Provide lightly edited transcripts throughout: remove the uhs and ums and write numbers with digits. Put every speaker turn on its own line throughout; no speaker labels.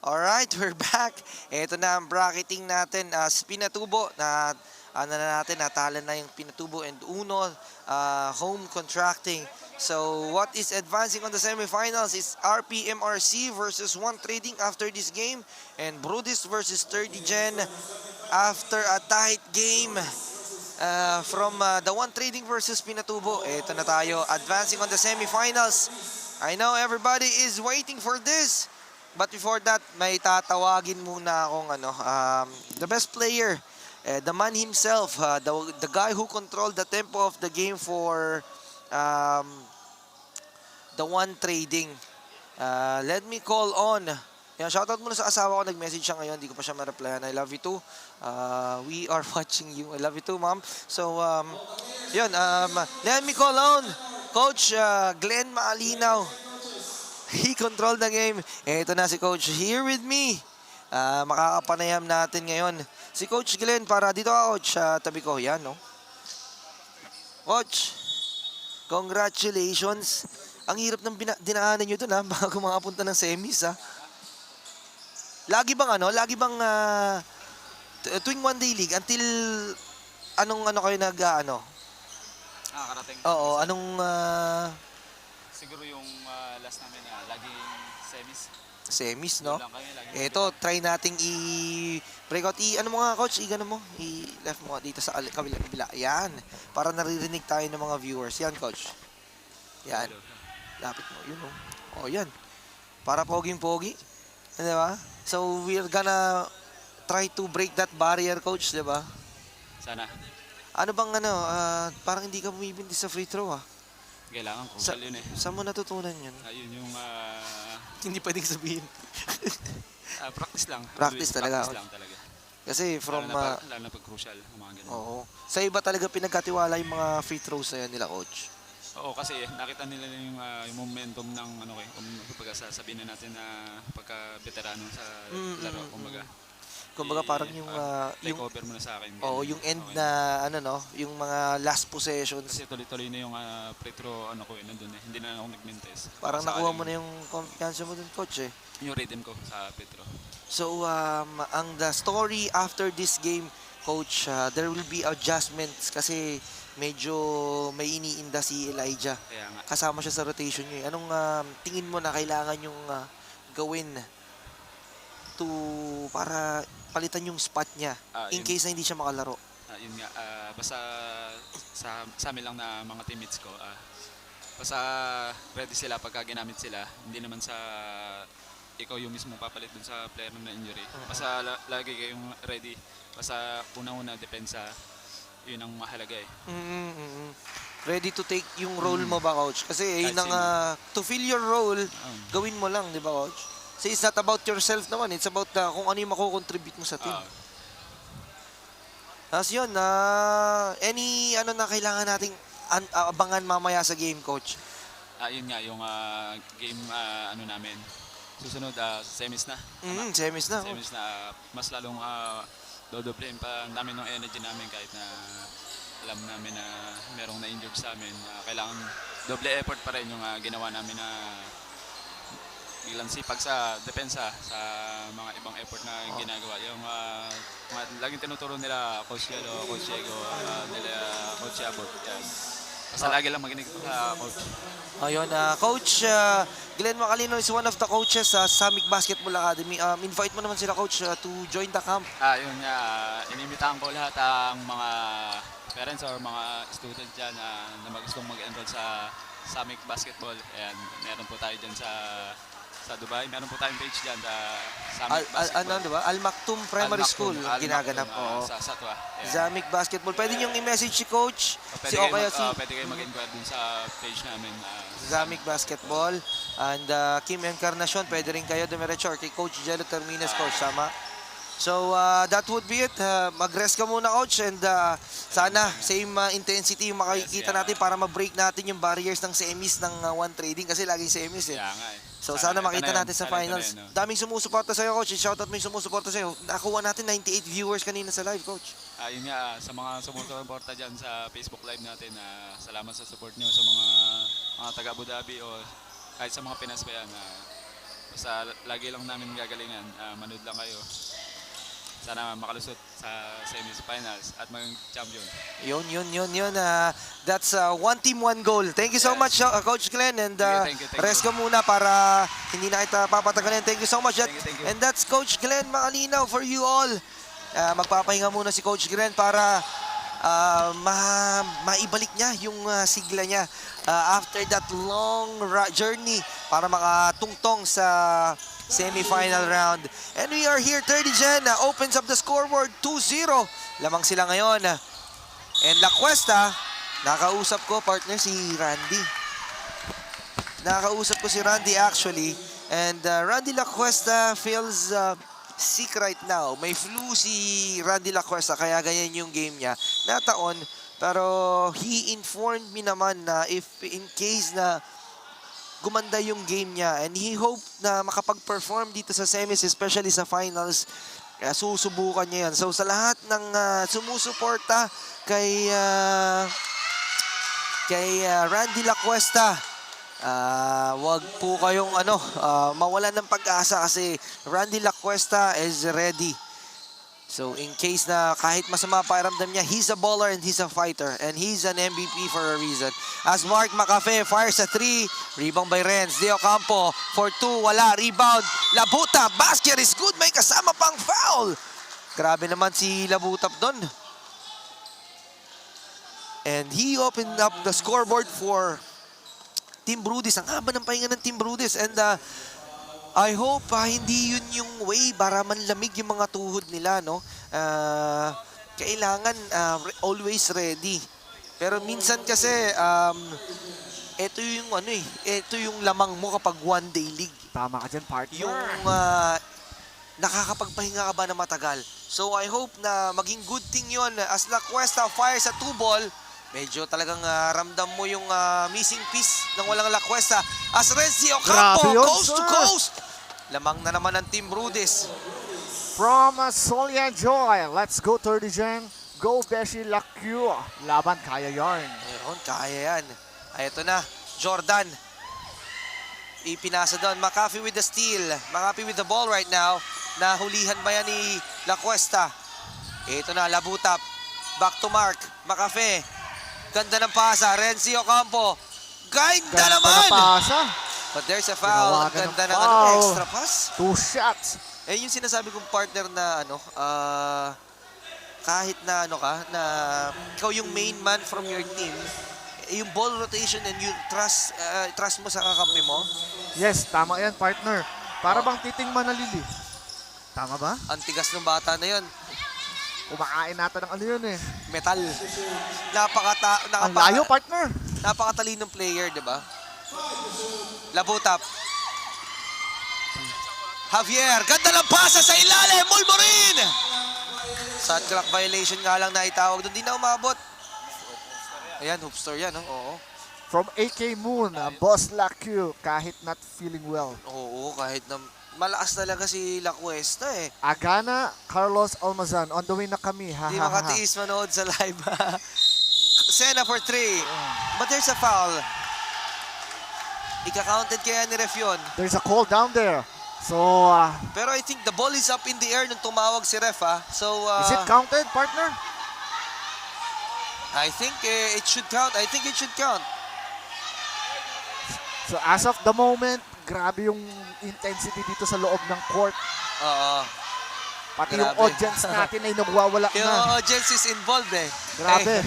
Alright, we're back. Ito na ang bracketing natin. Pinatubo na natala na yung Pinatubo and Uno home contracting. So what is advancing on the semifinals is RPMRC versus One Trading after this game and Brudis versus 30 Gen after a tight game from the One Trading versus Pinatubo. Ito na tayo, advancing on the semifinals. I know everybody is waiting for this. But before that, may tatawagin muna akong the best player, the man himself, the guy who controlled the tempo of the game for the One Trading. Let me call on. Yan, shoutout muna sa asawa ko, nag-message siya ngayon, hindi ko pa siya ma-replyan. I love you too. We are watching you. I love you too, ma'am. So, let me call on Coach Glenn Maalinaw. He controlled the game. Ito na si Coach here with me. Makakapanayam natin ngayon. Si Coach Glenn, para dito ka, Coach. Tabi ko. Yan, no? Coach, congratulations. Ang hirap ng dinaanan nyo dun, ha? Bago makapunta ng semis, ha? Lagi bang tuwing one day league, until anong kayo
Karating.
Oo, anong...
Siguro yung last namin laging semis.
semis, no?
Doon lang kami, laging
Ito, try nating i-breakout. Ano mo nga, Coach? Gano mo? I-left mo nga dito sa kabila. Yan. Para naririnig tayo ng mga viewers. Yan, Coach. Yan. Lapit mo. Yun, oh. Oh, yan. Para poging-pogi. Di ba? So, we're gonna try to break that barrier, Coach, di ba?
Sana.
Ano bang parang hindi ka bumibindi sa free throw, ah.
Kailangan crucial yun eh.
Saan mo natutunan yun?
Yun yung
Hindi pwedeng sabihin.
practice lang.
Practice talaga.
Practice lang talaga.
Kasi from...
Lalo na pag crucial, mga ganun.
Oo. Sa iba talaga pinagkatiwala yung mga free throws na yan nila, Coach.
Oo, kasi nakita nila yung momentum ng kumbaga sasabihin na natin na pagka-veterano sa laro, kumbaga.
Kumbaga parang yung
take over mo na sa akin.
yung end
okay.
Na yung mga last possessions.
Kasi tuloy-tuloy na yung free throw nandun eh. Hindi na ako nag-mintes.
Parang nakuha mo na yung confiance mo dun, Coach, eh.
Yung rhythm ko sa free throw.
So ang the story after this game, Coach, there will be adjustments kasi medyo may iniinda si Elijah.
Kaya nga.
Kasama siya sa rotation niyo. Anong tingin mo na kailangan yung gawin para palitan yung spot niya in case na hindi siya makalaro?
Yun nga, basta sa amin lang na mga teammates ko, basta ready sila pagka ginamit sila. Hindi naman sa ikaw yung mismo papalit dun sa player na injury. Basta lagi kayong ready. Basta unang-una depensa, yun ang mahalaga eh.
Ready to take yung role mo ba, Coach? Kasi yun to fill your role, gawin mo lang, di ba, Coach? Kasi it's not about yourself naman, it's about kung ano yung makukontribute mo sa team. Tapos yun, any na kailangan nating abangan mamaya sa game, Coach?
Yun nga, yung game namin. Susunod, semis na.
Semis na.
Semis na, mas lalong dodoblein pa namin ng energy namin kahit na alam namin na merong na-injured sa amin. Kailangan doble effort pa rin yung ginawa namin na biglang sipag sa depensa sa mga ibang effort na ginagawa. Yung laging tinuturo nila Coach Yelo, Coach Diego, nila Coach Abot. Yan. Basta lagi lang maginig sa Coach.
Ayun, Coach Glenn Macalino is one of the coaches sa Samic Basketball Academy. Invite mo naman sila, Coach, to join the camp.
Yun nga, inimitahan ko lahat ang mga parents or mga students dyan na magustong mag-enroll sa Samic Basketball. Ayan, meron po tayo dyan sa Dubai. Meron po tayong page dyan sa Samic Basketball.
Diba? Al Maktoum Primary School ginaganap.
Sa Satwa.
Samic Basketball. Pwede niyong i-message si Coach.
Pwede kayo mag-inquire dun sa page namin.
Samic Basketball. And Kim Encarnacion, pwede rin kayo dumiretso. Or kay Coach Jello Terminas, Coach. Sama. So, that would be it. Mag-rest ka muna, Coach. And sana, same intensity yung makikita natin para ma-break natin yung barriers ng semis ng One Trading. Kasi laging semis eh. So, sana makita natin sa finals. Daming sumusuporta sa'yo, Coach. Shoutout mo yung sumusuporta sa'yo. Nakuha natin 98 viewers kanina sa live, Coach.
Yun nga, sa mga sumusuporta dyan sa Facebook Live natin, salamat sa support nyo sa mga taga Abu Dhabi o kahit sa mga Pinas pa yan. Basta lagi lang namin gagalingan. Manood lang kayo. Sana makalusot sa semifinals at maging champion.
Yun. That's one team, one goal. Thank you so
Yes.
much, Coach Glenn. And
Thank you.
rest ka muna para hindi na kita papatagalin. Thank you so much.
Thank you.
And that's Coach Glenn Makalinaw for you all. Magpapahinga muna si Coach Glenn para maibalik niya yung sigla niya after that long journey para makatungtong sa semi-final round. And we are here, 30 Gen opens up the scoreboard 2-0. Lamang sila ngayon. And La Cuesta, nakausap ko partner si Randy. Nakausap ko si Randy actually. And Randy La Cuesta feels sick right now. May flu si Randy La Cuesta kaya ganyan yung game niya. Nataon, pero he informed me naman na if in case na gumanda yung game niya and he hope na makapag-perform dito sa semis, especially sa finals, susubukan niya yan. So sa lahat ng sumusuporta kay Randy La Cuesta, wag po kayong mawalan ng pag-asa kasi Randy La Cuesta is ready. So in case na kahit masama pakiramdam niya, he's a baller and he's a fighter and he's an MVP for a reason. As Mark Macafe fires a 3, rebound by Renz. De Ocampo for 2, wala, rebound. Labuta, basket is good, may kasama pang foul. Grabe naman si Labutap doon. And he opened up the scoreboard for Team Brudis. Ang haba ng pahinga ng Team Brudis. And I hope hindi yun yung way para manlamig yung mga tuhod nila, no? Kailangan always ready. Pero minsan kasi ito yung lamang mo kapag one day league.
Tama ka dyan, partner.
Yung nakakapagpahinga ka ba na matagal. So I hope na maging good thing yun. As La Cuesta fires a 2-ball, medyo talagang ramdam mo yung missing piece ng walang La Cuesta. As Renzi Ocampo,
Grabe yun,
coast to
sir.
coast. Lamang na naman ang Team Brudis.
From Solia Joy, let's go 30 Gen. Go Beshi Lacue. Laban, kaya yarn.
Ayun, kaya yan. Ay, ito na, Jordan. Ipinasa doon. McAfee with the steal. McAfee with the ball right now. Nahulihan ba yan ni La Cuesta? Ito na, Labutap. Back to Mark. McAfee. Ganda ng pasa. Renzi Ocampo. Ganda naman!
na pasa.
But there's a foul. Ang
Tinawagan ng
ganda ng
foul.
extra pass.
2 shots.
Eh, yung sinasabi kong partner na kahit na na ikaw yung main man from your team, yung ball rotation and yung trust mo sa kakampi mo,
Yes, tama yan, partner. Para bang titing manalili. Tama ba?
ang tigas ng bata na yun.
Kumakain natin ng ano yun eh.
Metal.
Ang layo, partner.
Napakatalinong player, di ba? Labutap. Javier, ganda ng pasa sa ilalim, Mulmorin! Shot clock violation nga lang na itawag doon, di na umabot. Ayan, hoopster yan, no? Oo.
From AK Moon, Boss Lacue, kahit not feeling well.
Oo, kahit na malakas talaga si La Cuesta eh.
Agana, Carlos Almazan, on the way na kami. Ha,
Di
ha, ha, ha.
makatiis manood sa live. Sena for 3. But there's a foul. Ika-counted kaya ni ref yun.
There's a call down there. So,
Pero I think the ball is up in the air nung tumawag si ref ha. So,
is it counted, partner?
I think it should count. I think it should count.
So, as of the moment, grabe yung intensity dito sa loob ng court.
Oo.
Pati yung
Grabe.
audience natin ay nagwawala
Yung
na.
audience is involved eh.
Grabe.
Eh,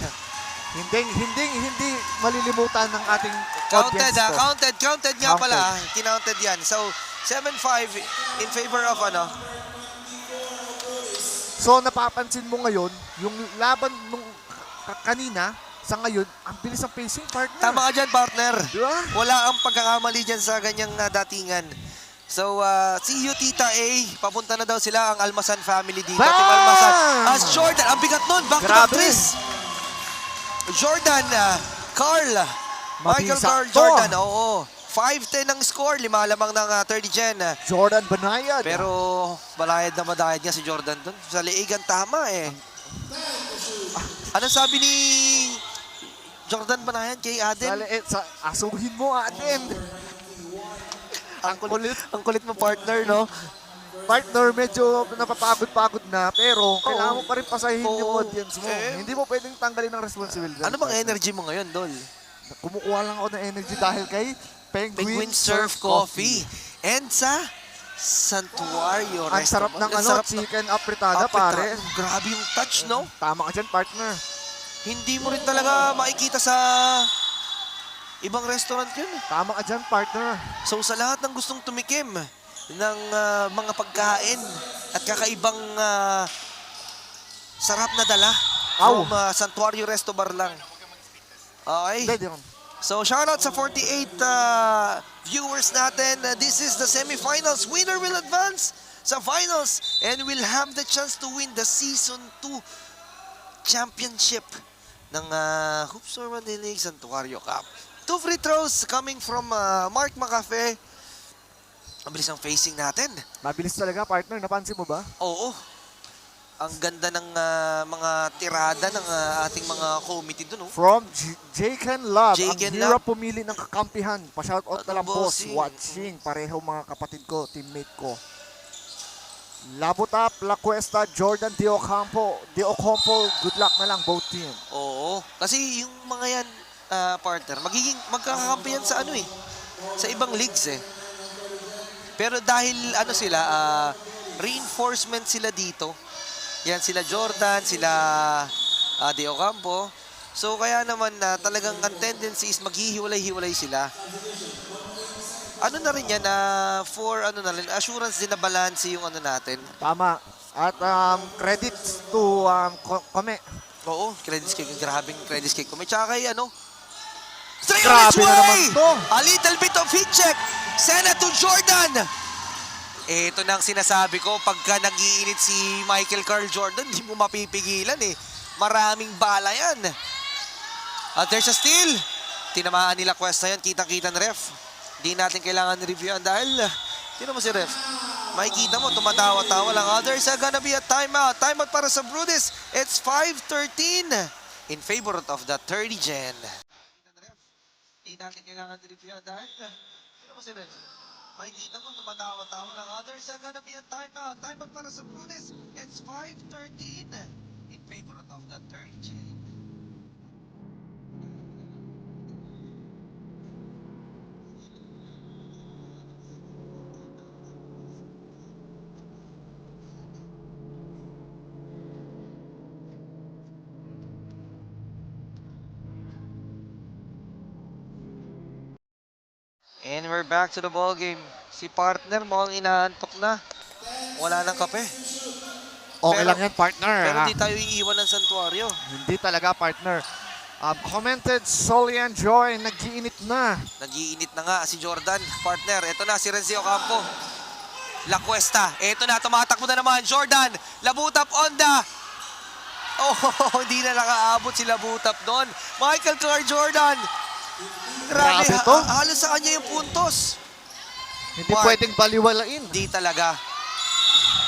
Hindi malilimutan ng ating
counted
audience
ha.
to.
Counted nga
Counted.
pala. Kinounted yan. So, 7-5 in favor of
So, napapansin mo ngayon, yung laban nung kanina, sa ngayon, ang bilis ng pacing, partner.
Tama ka dyan, partner.
Diba?
Wala ang pagkakamali dyan sa ganyang datingan. So, see you, Tita A. Papunta na daw sila ang Almasan family dito.
Bam!
Team Almasan. As Jordan, ang bigat nun. Back to back
Grabe.
threes. Jordan, Carl. Michael
Mabisa
Carl
to.
Jordan, oo. 5-10 ang score. 5 lamang ng 30 Gen.
Jordan Banayad.
Pero balayad na madayad nga si Jordan dun. Sa liigan tama eh. Anong sabi ni Jordan Banayan kay Aden?
Asuhin mo, Aden. Ang kulit.
Ang kulit mo, partner, no?
Partner, medyo napapagod-pagod na, pero kailangan mo pa rin pasahin yung
Oo.
audience mo.
Eh.
Hindi mo pwedeng tanggalin ang responsibilidad.
Ano bang energy mo ngayon, Dol?
Kumukuha lang ako ng energy dahil kay
Penguin Surf Coffee. And sa Santuario
Ang sarap
Restaurant.
ng
Ang
ano,
sarap ng
chicken apretada,
apritada.
pare.
Grabe yung touch, no?
Tama ka dyan, partner.
Hindi mo rin talaga makikita sa ibang restaurant yun.
Tama ka dyan, partner.
So sa lahat ng gustong tumikim ng mga pagkain at kakaibang sarap na dala
Aw.
from Santuario Resto Bar lang. Okay.
Hindi, di naman.
So shoutout sa 48 viewers natin. This is the semifinals. Winner will advance sa finals and will have the chance to win the Season 2 championship ng Hoops Normandy League Santuario Cup. 2 free throws coming from Mark Macafe. Ang bilis ang facing natin.
Mabilis talaga, partner. Napansin mo ba?
Oo. Ang ganda ng mga tirada ng ating mga committee dun. Oh.
From Jake and Love.
Jake
Ang
and
hirap
Love.
pumili ng kakampihan. Pa-shoutout na lang, boss.
Bossing.
Watching. Pareho mga kapatid ko, teammate ko. Labutap, La Cuesta, Jordan De Ocampo. Good luck na lang, both team.
Oo. Kasi yung mga yan, partner, magkakakampi yan sa ano eh. Sa ibang leagues eh. Pero dahil ano sila, reinforcement sila dito. Yan sila Jordan, sila De Ocampo. So kaya naman talagang ang tendency is maghihiwalay-hiwalay sila. Ano na rin yan, for ano na rin, assurance din na balance yung ano natin.
Tama. At credits to Kome.
Oo, credits kay, grabing credits kay Kume. Tsaka kay ano,
Grabe na naman to.
A little bit of hit check. Send it to Jordan. Ito na ang sinasabi ko, pagka nag-iinit si Michael Carl Jordan, hindi mo mapipigilan eh. Maraming bala yan. At there's a steal. Tinamaan nila Cuesta yan, kitang-kita ng ref. Hindi natin kailangan reviewan dahil, tinan mo si ref. Makikita mo, tumatawa-tawa lang. There's gonna be a timeout. Timeout para sa Brudis. It's 5:13 in favor of the 30 gen. Hindi natin kailangan reviewan dahil, tinan mo si ref. Makikita mo, tumatawa-tawa lang. There's gonna be a timeout. Timeout para sa Brudis. It's 5:13 in favor of the 30 gen. And we're back to the ball game. Si partner mukhang inaantok na. Wala nang kape.
Okay
Pero-
lang yan, partner.
Pero
ha?
di tayo iiwan ng santuario.
Hindi talaga, partner. Commented Solian Joy, nag-iinit na.
Nag-iinit na nga si Jordan. Partner, eto na si Renzi Ocampo. La Cuesta. Eto na, tumatakbo na naman. Jordan, Labutap on the... Oh, hindi na nakaabot si Labutap doon. Michael Clark Jordan. Grabe,
Grabe to.
halos sa kanya yung puntos.
Hindi
Mark.
pwedeng baliwalain.
Hindi talaga.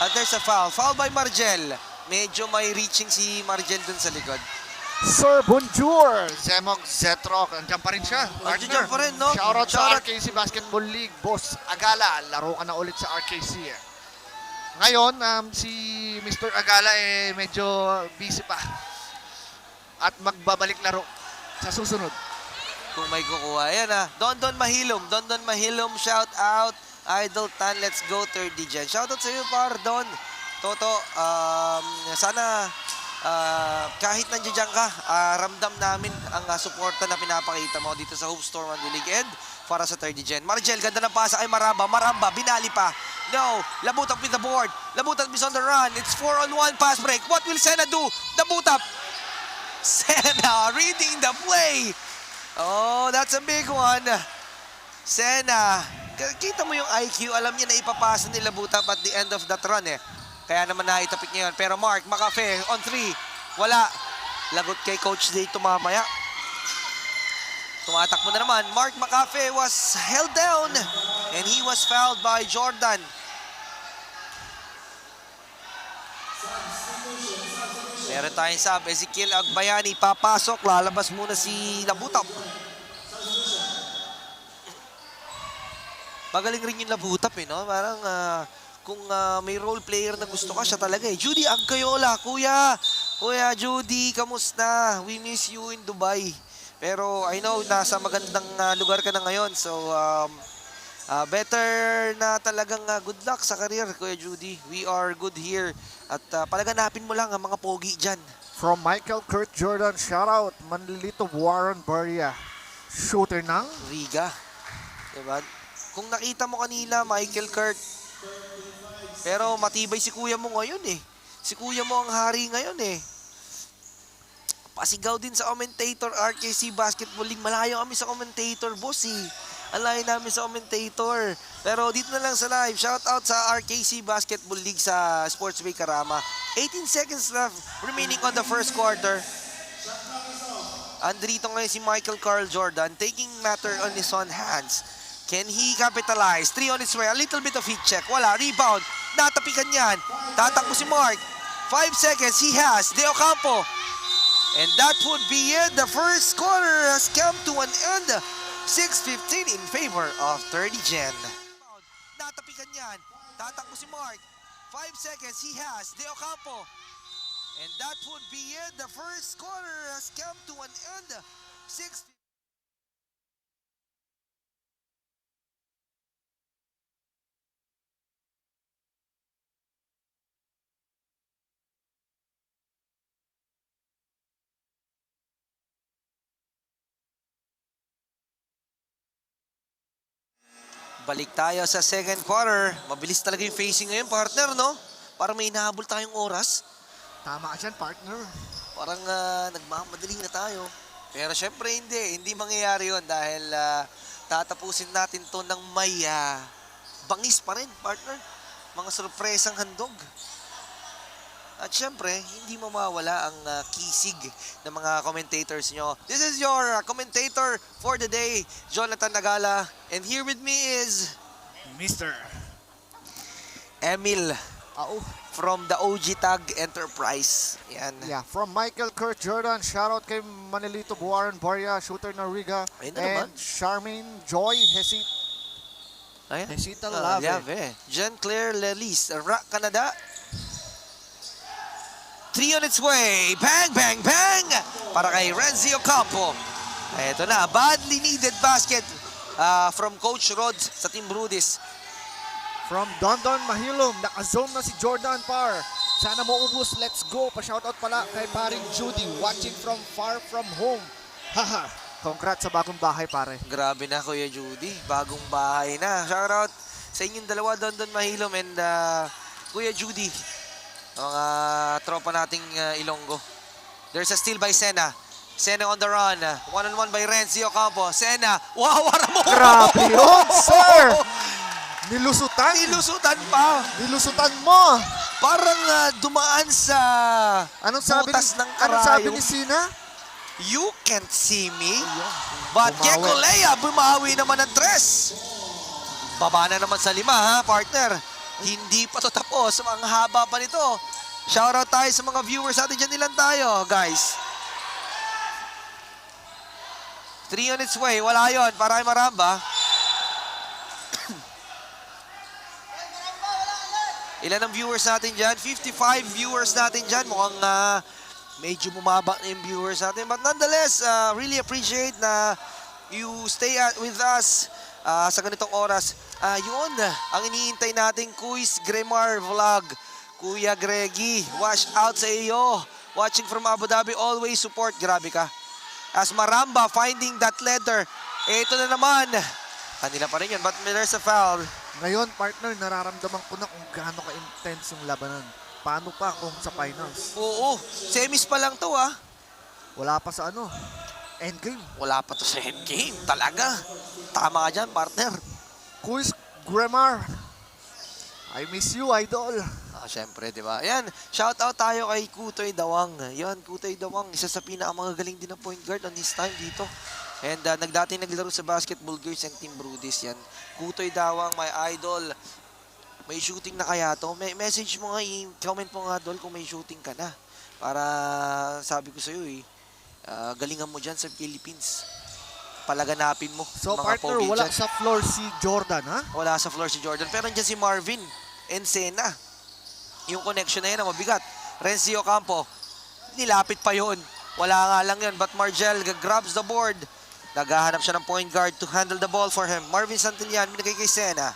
At there's a foul. Foul by Margel. Medyo may reaching si Margel dun sa likod.
Sir Bonjour, Zemog Zetrock, andyan pa rin siya.
Nandiyan pa rin, no?
Shoutout sa
Shoutout.
RKC Basketball League. Boss Agala, laro ka na ulit sa RKC. Ngayon, si Mr. Agala medyo busy pa. At magbabalik laro sa susunod.
Kung may kukuha. Ayan Don Mahilom. Don Mahilom, shout out. Idol Tan, let's go 30 gen. Shout out sa iyo, par, Don. Toto, sana kahit nandiyan ka, ramdam namin ang suporta na pinapakita mo dito sa Hope Storm and League and para sa 30 gen. Margel, ganda ng pasa kay Maramba. Maramba, binali pa. No, Labutap with the board. Labutap is on the run. It's 4-on-1 pass break. What will Sena do? Labutap. Sena reading the play. Oh, that's a big one. Sena. Kita mo yung IQ. Alam niya na ipapasa ni Labutap at the end of that run eh. Kaya naman naitapik niya yun. Pero Mark Macafe on 3. Wala. Lagot kay Coach dito mamaya. Tumatakbo na naman. Mark Macafe was held down and he was fouled by Jordan. Meron tayong sub. Ezekiel Agbayani papasok. Lalabas muna si Labutap. magaling rin yung labutap eh, no? Parang kung may role player na gusto ka, siya talaga eh. Judy Agcayola, Kuya Judy, kamusta? We miss you in Dubai. Pero I know, nasa magandang lugar ka na ngayon. So, better na talagang good luck sa career, Kuya Judy. We are good here. At palaganapin mo lang ang mga pogi dyan.
From Michael Kurt Jordan, shoutout. Manlilito Warren Barria. Shooter ng
Riga. Diba? Kung nakita mo kanina, Michael Kurt, pero matibay si kuya mo ngayon eh. Si kuya mo ang hari ngayon eh. Pasigaw din sa commentator, RKC Basketball League. Malayo kami sa commentator, boss eh. Ang layo namin sa commentator. Pero dito na lang sa live, shout out sa RKC Basketball League sa Sports Bay Karama. 18 seconds left remaining on the first quarter. Andrito ngayon si Michael Carl Jordan, taking matter on his own hands. Can he capitalize? 3 on its way. A little bit of heat check. Wala. Rebound. Natapikan yan. Tatakbo si Mark. 5 seconds. He has. De Ocampo. And that would be it. The first quarter has come to an end. 6:15 in favor of 30 Gen. Natapikan yan. Tatakbo si Mark. 5 seconds. He has. De Ocampo. And that would be it. The first quarter has come to an end. 6:15. Balik tayo sa second quarter. Mabilis talaga yung facing ngayon, partner, no? Parang may hinahabol tayong oras.
tama ka dyan, partner.
Parang nagmamadali na tayo. Pero syempre hindi mangyayari yun dahil tatapusin natin to ng may bangis pa rin, partner. Mga sorpresang handog. At syempre, hindi mawawala ang kisig ng mga commentators nyo. This is your commentator for the day, Jonathan Nagala. And here with me is
Mr.
Emil
Au.
from the OG Tag Enterprise. Yan.
Yeah, from Michael Kurt Jordan, shoutout kay Manilito Warren Barria, shooter ng Riga.
Ayun na naman.
And Charmaine Joy
Ayan.
Hesita Lave.
Lave. Jean-Claire Lelis, Rock Canada. 3 on its way. Bang, bang, bang! Para kay Renzi Ocampo. Ito na, badly needed basket from Coach Rod sa Team Brudis.
From Dondon Mahilom, naka-zone na si Jordan Parr. Sana mo ubus, let's go. Pa-shoutout pala kay paring Judy, watching from far from home. Haha, congrats sa bagong bahay, pare.
Grabe na, Kuya Judy. Bagong bahay na. Shoutout sa inyong dalawa, Dondon Mahilom and Kuya Judy. Mga tropa nating Ilonggo. There's a steal by Sena. Sena on the run. One-on-one by Renzi Ocampo. Sena. Wow, wala mo!
Grabe yun, sir! Nilusutan.
Nilusutan pa.
Nilusutan mo.
Parang dumaan sa butas ng
Anong sabi
karayom.
ni Sina?
You can't see me. But
Bumawi.
Gecko Lea, bumawi naman ng 3. Baba na naman sa 5, ha, partner. Hindi pa to tapos. Ang haba pa nito. Shoutout tayo sa mga viewers natin dyan. Ilan tayo, guys? 3 on its way. Wala yun. Para kay Maramba. Ilan ang viewers natin dyan? 55 viewers natin dyan. Mukhang medyo bumaba na yung viewers natin. But nonetheless, really appreciate na you stay with us sa ganitong oras. Yun, ang iniintay nating Kuis Gremar Vlog. Kuya Greggy, wash out sa iyo. Watching from Abu Dhabi, always support. Grabe ka. As Maramba finding that letter. Ito na naman. Kanila pa rin yun, but there's a foul.
Ngayon, partner, nararamdaman ko na kung gaano ka-intense yung labanan. Paano pa kung sa finals?
Oo, semis pa lang to
Wala pa sa endgame.
Wala pa to sa endgame, talaga. Tama ka dyan, partner.
Kuis Gremar, I miss you, idol.
Syempre, di ba? Ayan, shout out tayo kay Kutoy Dawang. Yan, Kutoy Dawang, isa sa pinakamagagaling din na point guard on his time dito. And nagdating naglaro sa Basketball Girls and Team Brudis yan. Kutoy Dawang, my idol. May shooting na kaya to? May message mo nga, i-comment mo nga, Dol, kung may shooting ka na. Para sabi ko sa'yo galingan mo dyan sa Philippines. palaganapin mo.
So
mga
partner,
pogi
wala
dyan.
sa floor si Jordan, ha?
Wala sa floor si Jordan. Pero nandiyan si Marvin and Sena. Yung connection na yun na mabigat. Renzi Ocampo, nilapit pa yun. Wala nga lang yun. But Margel grabs the board. Naghahanap siya ng point guard to handle the ball for him. Marvin Santillan, binigay kay Sena.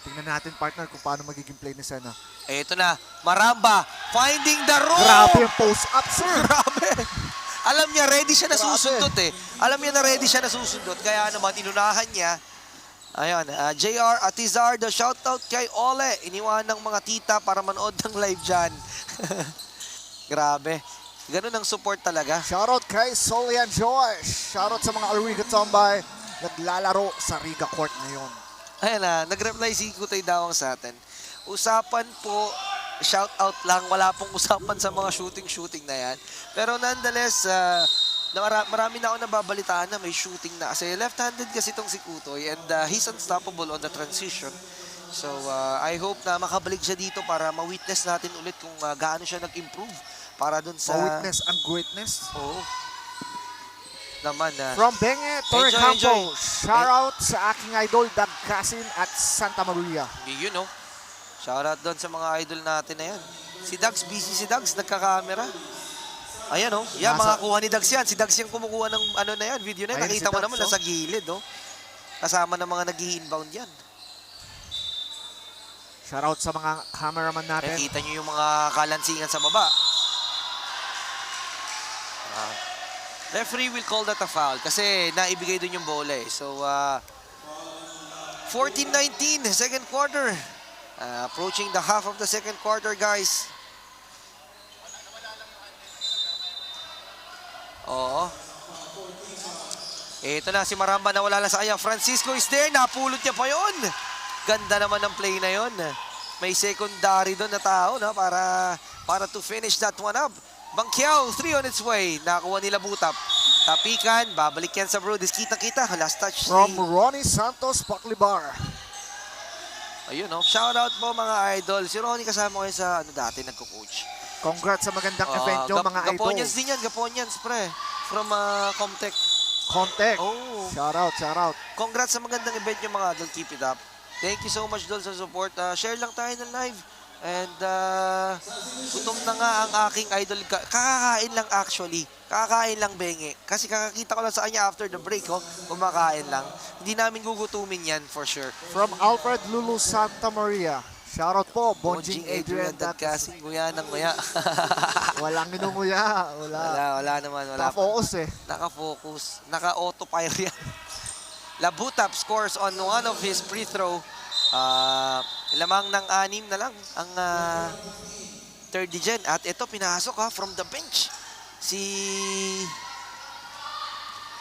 Tingnan natin partner kung paano magiging play ni Sena.
Ito na, Maramba, finding the room!
Grabe yung post-up, sir!
Grabe! Alam niya, ready siya na
Grabe.
susundot eh. Alam niya na ready siya na susundot. Kaya naman, inunahan niya. Ayun, JR Atizar, the shoutout kay Ole. Iniwan ng mga tita para manood ng live dyan. Grabe. Ganun ang support talaga.
Shoutout kay Solian Josh. Shoutout sa mga Alriga Tambay naglalaro sa Riga Court ngayon.
Ayan na, nag-reply si Kutoy Dawang sa atin. Usapan po, shout out lang. Wala pong usapan sa mga shooting na yan. Pero nonetheless, marami na ako nababalitaan na may shooting na. Kasi left-handed kasi itong si Kutoy and he's unstoppable on the transition. So I hope na makabalik siya dito para ma-witness natin ulit kung gaano siya nag-improve para dun sa...
Ma-witness ang greatness.
Oo. Naman na.
From Benge, Torre
Enjoy,
Campo.
enjoy.
Shoutout sa aking idol, Dag Casin at Santa Maria.
Yun, no? Shoutout doon sa mga idol natin na yan. Si Dags, busy si Dags, nagkakamera. Ayan, oh. Yan, mga kuha ni Dags yan. Si Dags yung kumukuha ng ano na yan, video na yan.
Ayun,
Nakita
si
mo
Dags,
naman,
oh.
nasa gilid, oh. Kasama ng mga nag-i-inbound yan.
Shoutout sa mga cameraman natin.
Nakita nyo yung mga kalansingan sa baba. Referee will call that a foul kasi naibigay doon yung bola eh. So, 14-19, second quarter. Approaching the half of the second quarter, guys. Oo. Ito na si Maramba na wala lang sa kanya. Francisco is there. Napulot niya pa yun. Ganda naman ng play na yun. May secondary doon na tao na para to finish that one up. Bangkiao, 3 on its way. Nakuha nila Butap. Tapikan, babalik yan sa Brudis. Kita-kita, last touch.
From Ronnie Santos, Paclibar.
Ayun, no? Shoutout po mga idol. Si Ronnie kasama ko yun sa dati nagko-coach.
Congrats sa magandang event nyo, mga idol.
Gaponians din yan, Gaponians, pre. From Comtech.
Contact.
Oh.
Shoutout.
Congrats sa magandang event nyo mga idol. Keep it up. Thank you so much Dol sa support. Share lang tayo ng live. And gutom na nga ang aking idol. Kakakain lang actually. Kakakain lang Benge. Kasi kakakita ko lang sa kanya after the break. Oh, kumakain lang. Hindi namin gugutumin yan for sure.
From Alfred Lulu Santa Maria. Shoutout po, Bonjing Adrian
Kasi nguya ng nguya.
Walang inunguya.
wala naman. Wala.
Pa-focus eh.
Naka-focus. Naka-autopilot yan. Labutap scores on one of his free throw. Lamang ng 6 na lang ang third gen. At ito pinasok from the bench. Si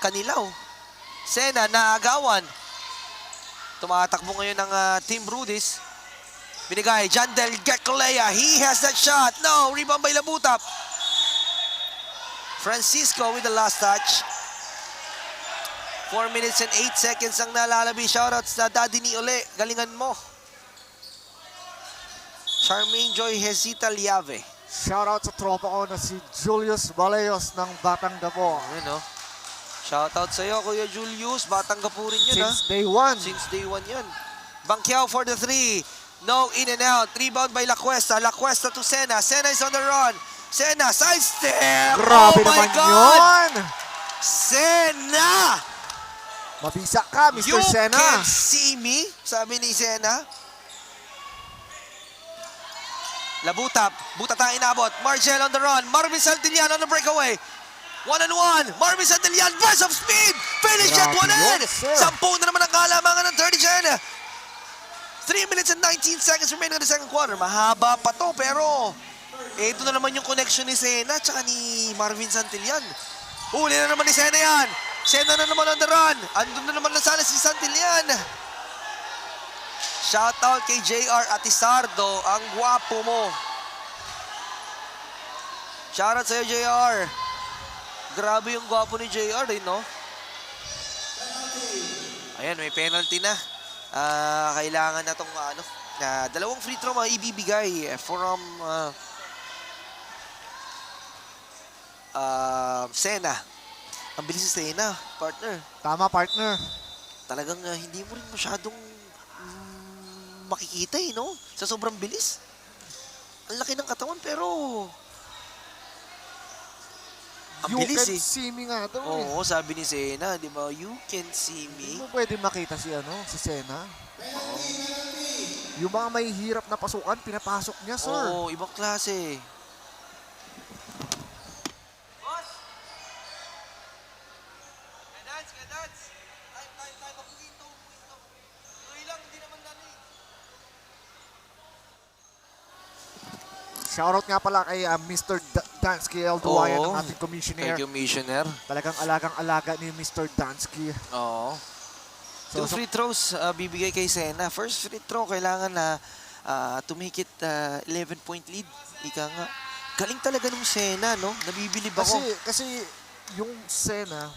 Kanilaw. Sena naagawan. Tumatakbo ngayon ng Team Brudis. Binigay, Jandel Gekolea. He has that shot. No, rebound by Labutap. Francisco with the last touch. 4 minutes and 8 seconds ang nalalabi. Shoutouts sa Daddy ni Ole. Galingan mo. Charmaine Joy Hesita Liave.
Shoutout sa tropa ko na si Julius Baleos ng Batang Gapo.
Ayun, no? Shoutout sa iyo, Kuya Julius. Batang Gapo rin yun,
Since day one.
Since day one yun. Bangkiao for the 3. No, in and out. Rebound by La Cuesta. La Cuesta to Sena. Sena is on the run. Sena, side step.
Grabe
Oh my
naman
God!
yun!
Sena!
Mabisa ka, Mr.
You
Sena.
can see me, sabi ni Sena. Labutap, butatain inabot. Margel on the run. Marvin Santillan on the breakaway. 1-on-1. Marvin Santillan, burst of speed. Finish at
Grabe
one
yun,
end.
sir.
10 na naman ang kalamangan ng third gen. 3 minutes and 19 seconds remaining in the second quarter. Mahaba pa to, pero ito na naman yung connection ni Sena at ni Marvin Santillan. Huli na naman ni Sena yan. Sena na naman on the run. Andun na naman na sana si Santillan. Shoutout kay JR Atisardo. Ang gwapo mo. Shoutout sa'yo, JR. Grabe yung gwapo ni JR, no? Ayan, may penalty na. Kailangan na itong dalawang free throw ibibigay from Sena. Ang bilis ni Sena, partner.
Tama, partner.
Talagang hindi mo rin masyadong makikita no? Sa sobrang bilis. Ang laki ng katawan pero ang
You
bilis
can
eh.
see me nga daw eh.
Oo, sabi ni Sena, di ba? You can see
Hindi
me.
mo pwede makita si Sena. Yung mga may hirap na pasukan, pinapasok niya, sir.
Oo, ibang klase. Boss! Kadans! Time. Puwito. Tuloy lang, hindi naman dali.
Shoutout nga pala kay Mr. Dansky Elduayan,
Oo.
ang ating commissioner.
Thank you, Missioner.
Talagang alagang-alaga ni Mr. Dansky.
Oo.
So,
Two free throws bibigay kay Sena. First free throw, kailangan na to make it 11-point lead. Ika nga. Galing talaga nung Sena, no? Nabibilib ako.
Kasi yung Sena,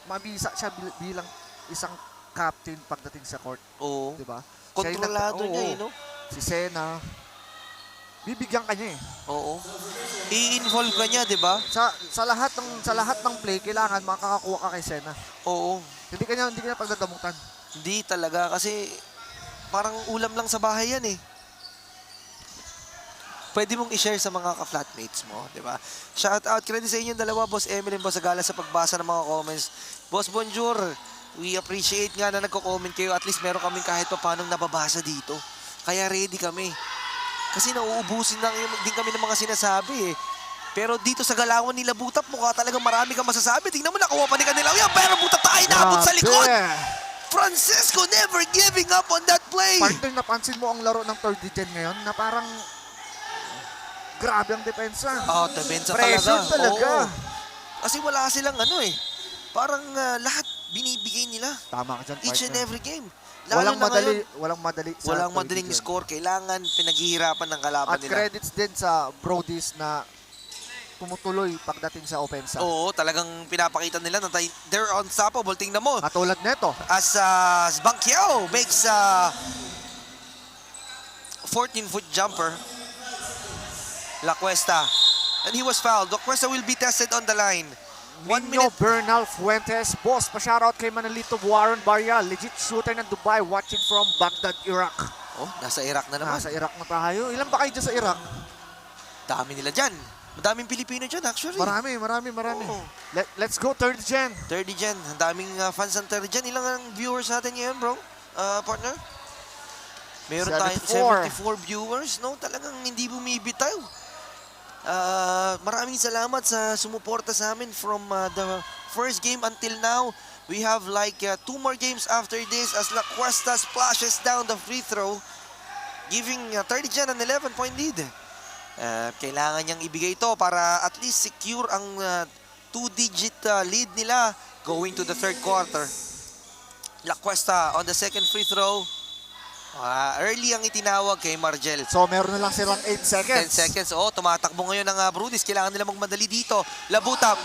mabisa siya bilang isang captain pagdating sa court.
Oo.
Diba?
Kontrolado niya, no?
Si Sena, bibigyan ka niya eh.
Oo. I-involve ka niya, di ba?
Sa lahat ng play, kailangan makakakuha ka kay Sena.
Oo.
Hindi ka niya pagdadamutan.
Hindi talaga kasi parang ulam lang sa bahay yan eh. Pwede mong i-share sa mga ka-flatmates mo, di ba? Shout out, credit sa inyong dalawa, Boss Emily and Boss Agala, sa pagbasa ng mga comments. Boss Bonjour, we appreciate nga na nagko-comment kayo. At least meron kaming kahit pa paano nababasa dito. Kaya ready kami. Kasi nauubusin lang din kami ng mga sinasabi eh. Pero dito sa galawan nila Butap, mukha talagang marami kang masasabi. Tingnan mo, nakuha pa ni kanila. Yan, pero Butap tayo naabot sa likod. Francisco never giving up on that play.
Partner, napansin mo ang laro ng third gen ngayon na parang grabe ang depensa.
Depensa
Pressure talaga.
Oo. Kasi wala silang parang lahat binibigay nila.
Tama ka dyan, partner.
Each and every game. Lalo
Walang madali.
walang madaling score. Kailangan pinaghihirapan ng kalaban
At
nila.
credits din sa Brodies na tumutuloy pagdating sa opensa.
Oo, talagang pinapakita nila na they're unstoppable. Tingnan mo.
Katulad neto.
As Banquiao makes 14-foot jumper. La Cuesta. And he was fouled. La Cuesta will be tested on the line. 1
Nino
minute.
Bernal Fuentes. Boss, pa-shoutout kay Manalito Warren Barrial. Legit shooter ng Dubai watching from Baghdad, Iraq.
Oh, nasa Iraq na naman.
Nasa Iraq na tayo. Ilan ba kayo dyan sa Iraq?
Dami nila dyan. Madaming Pilipino dyan actually.
Marami.
Oo.
Let's go third gen.
30 dyan. Ang daming fans ng 30 dyan. Ilang ang viewers natin ngayon, bro? Partner? Meron tayong 74 viewers, no? Talagang hindi bumibitaw. Maraming salamat sa sumuporta sa amin from the first game until now. We have like 2 more games after this as La Cuesta splashes down the free throw, giving 30 dyan an 11-point lead. Kailangan niyang ibigay ito para at least secure ang 2-digit lead nila going to the third quarter. La Cuesta on the second free throw. Early ang itinawag kay Margel.
So meron na lang silang 8 seconds.
10 seconds. Tumatakbo ngayon ng Brudis. Kailangan nila magmadali dito. Labutap.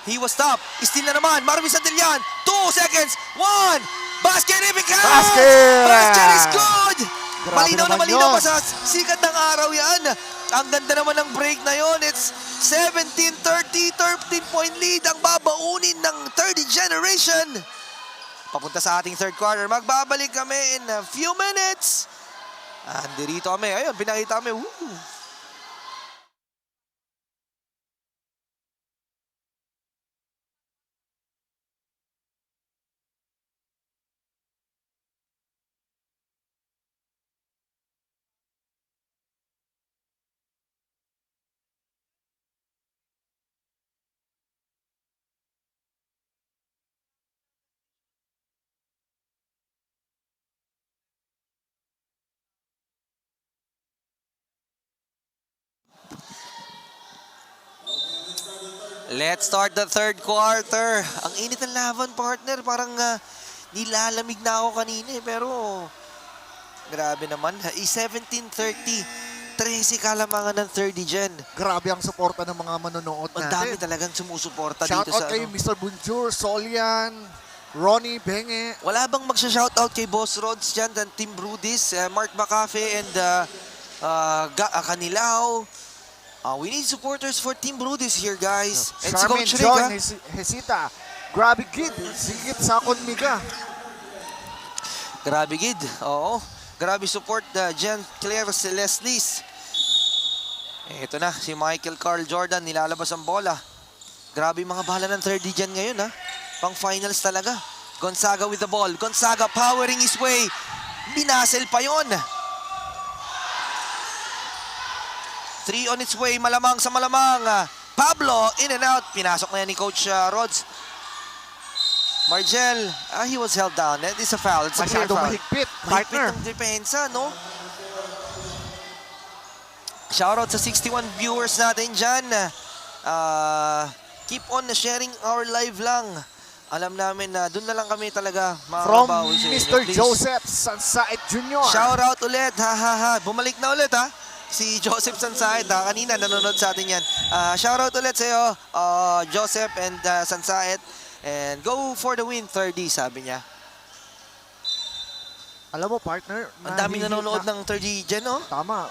He was stopped. Steal na naman. Marvin Sandilian. 2 seconds. 1. Basket if it counts. Basket is good. Malinaw na malinaw pa sa sikat ng araw yan. Ang ganda naman ng break na yon. It's 17-30. 13-point lead ang babaunin ng 30 generation. Papunta sa ating third quarter. Magbabalik kami in a few minutes. Andirito kami. Ayun, pinakita kami. Woo! Let's start the third quarter. Ang init ng laban, partner. Parang nilalamig na ako kanina pero grabe naman. 17-30. 13 kalamangan ng 30 gen.
Grabe ang suporta ng mga manonood natin.
Ang dami talagang sumusuporta dito
Shoutout
sa
kay Mr. Bonjour, Solian, Ronnie, Benge.
Wala bang magsha-shoutout kay Boss Rods dyan, ng Team Brudis, Mark Macafe and Kanilao. We need supporters for Team Brudis here, guys. And si
Charmaine
Coach
John
Rick,
Hesita. Grabe gid. Sigit sa Miga.
grabe gid. Oo. Grabe support Jen Claire Celestis. Ito na, si Michael Carl Jordan, nilalabas ang bola. Grabe yung mga bala ng 3D dyan ngayon, ha? Pang finals talaga. Gonzaga with the ball. Gonzaga powering his way. Binasel pa yon. 3 on its way, malamang sa malamang. Pablo, in and out. Pinasok na yan ni Coach Rods. Margel, he was held down. That is a foul. It's a clear
Masyadong
foul.
mahigpit,
Mahigpit
partner.
ang depensa, no? Shoutout sa 61 viewers natin dyan. Keep on sharing our live lang. Alam namin na doon na lang kami talaga
From
makakabawi sa inyo.
Mr.
Please.
Joseph Sansaet Jr.
Shoutout ulit. Ha ha ha. Bumalik na ulit, ha. Si Joseph Sansaet, ha. Kanina nanonood sa atin yan. Shoutout ulit sa iyo, Joseph and Sansaet. And go for the win, 30, sabi niya.
Alam mo, partner,
Ang dami nanonood ng 30 Gen, oh.
Tama.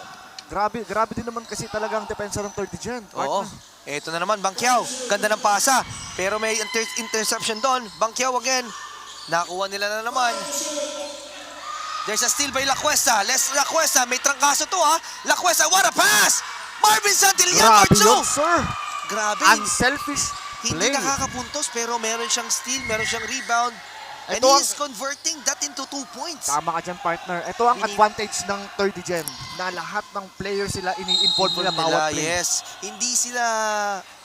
Grabe din naman kasi talaga ang depensa ng 30 Gen.
Oo.
Partner.
Ito na naman, Bangkiao. Ganda ng pasa. Pero may interception doon. Bangkiao again. Nakuha nila na naman. There's a steal by La Cuesta. Les La Cuesta. May trangkaso to, ha. La Cuesta, what a pass! Marvin Santillan for
Grabe
two!
yun, sir.
Grabe.
Unselfish
Hindi
play.
nakakapuntos, pero meron siyang steal, meron siyang rebound. And
Ito
he
ang-
is converting that into 2 points.
Tama ka dyan, partner. Ito ang
Pini-
advantage ng 30 Gen na lahat ng players sila ini-involve nila bawat play.
Yes. Hindi sila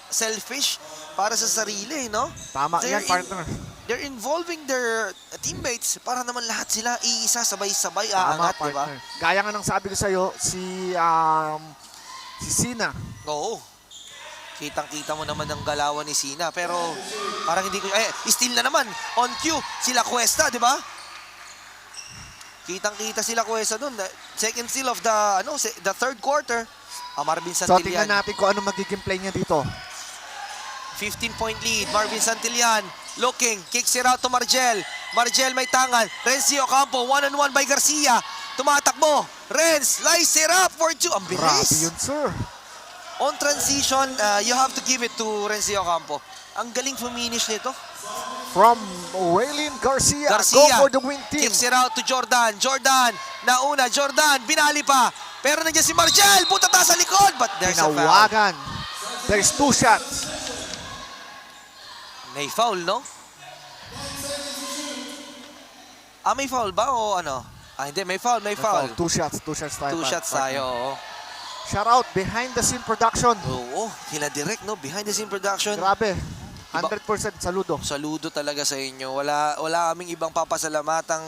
selfish para sa sarili, no?
Tama
They're
yan, partner.
They're involving their teammates para naman lahat sila iisa, sabay-sabay
Tama,
aangat, di ba?
partner. Gaya nga ng sabi ko sa'yo, si Sina.
Oo. Kitang-kita mo naman ang galawan ni Sina. Pero parang hindi ko... steal na naman. On cue, sila Cuesta, di ba? Kitang-kita sila Cuesta dun. Second steal of the third quarter. Marvin
So, tingnan
Santillan.
natin kung ano magiging play niya dito.
15-point lead. Marvin Santillan looking. Kicks it out to Margel. Margel may tangan. Renzi Ocampo, one-on-one by Garcia. Tumatakbo. Renz, lies it up for two. Ang
Grabe
bilis.
yun, sir.
On transition, you have to give it to Renzi Ocampo. Ang galing finish nito.
From Waylon Garcia.
Garcia,
Go for the win team.
kicks it out to Jordan. Jordan, nauna. Jordan, binali pa. Pero nandiyan si Margel. Butata sa likod. But there's a foul.
Tinawagan. There's 2 shots.
May foul, no? May foul ba o ano? Hindi, may foul, may foul.
2 shots. 2 shots tayo.
2 shots tayo, oo.
Shout out behind the scene production.
Oo, kila direct, no? Behind the scene production.
Grabe. 100% saludo.
Saludo talaga sa inyo. Wala kaming ibang papasalamatang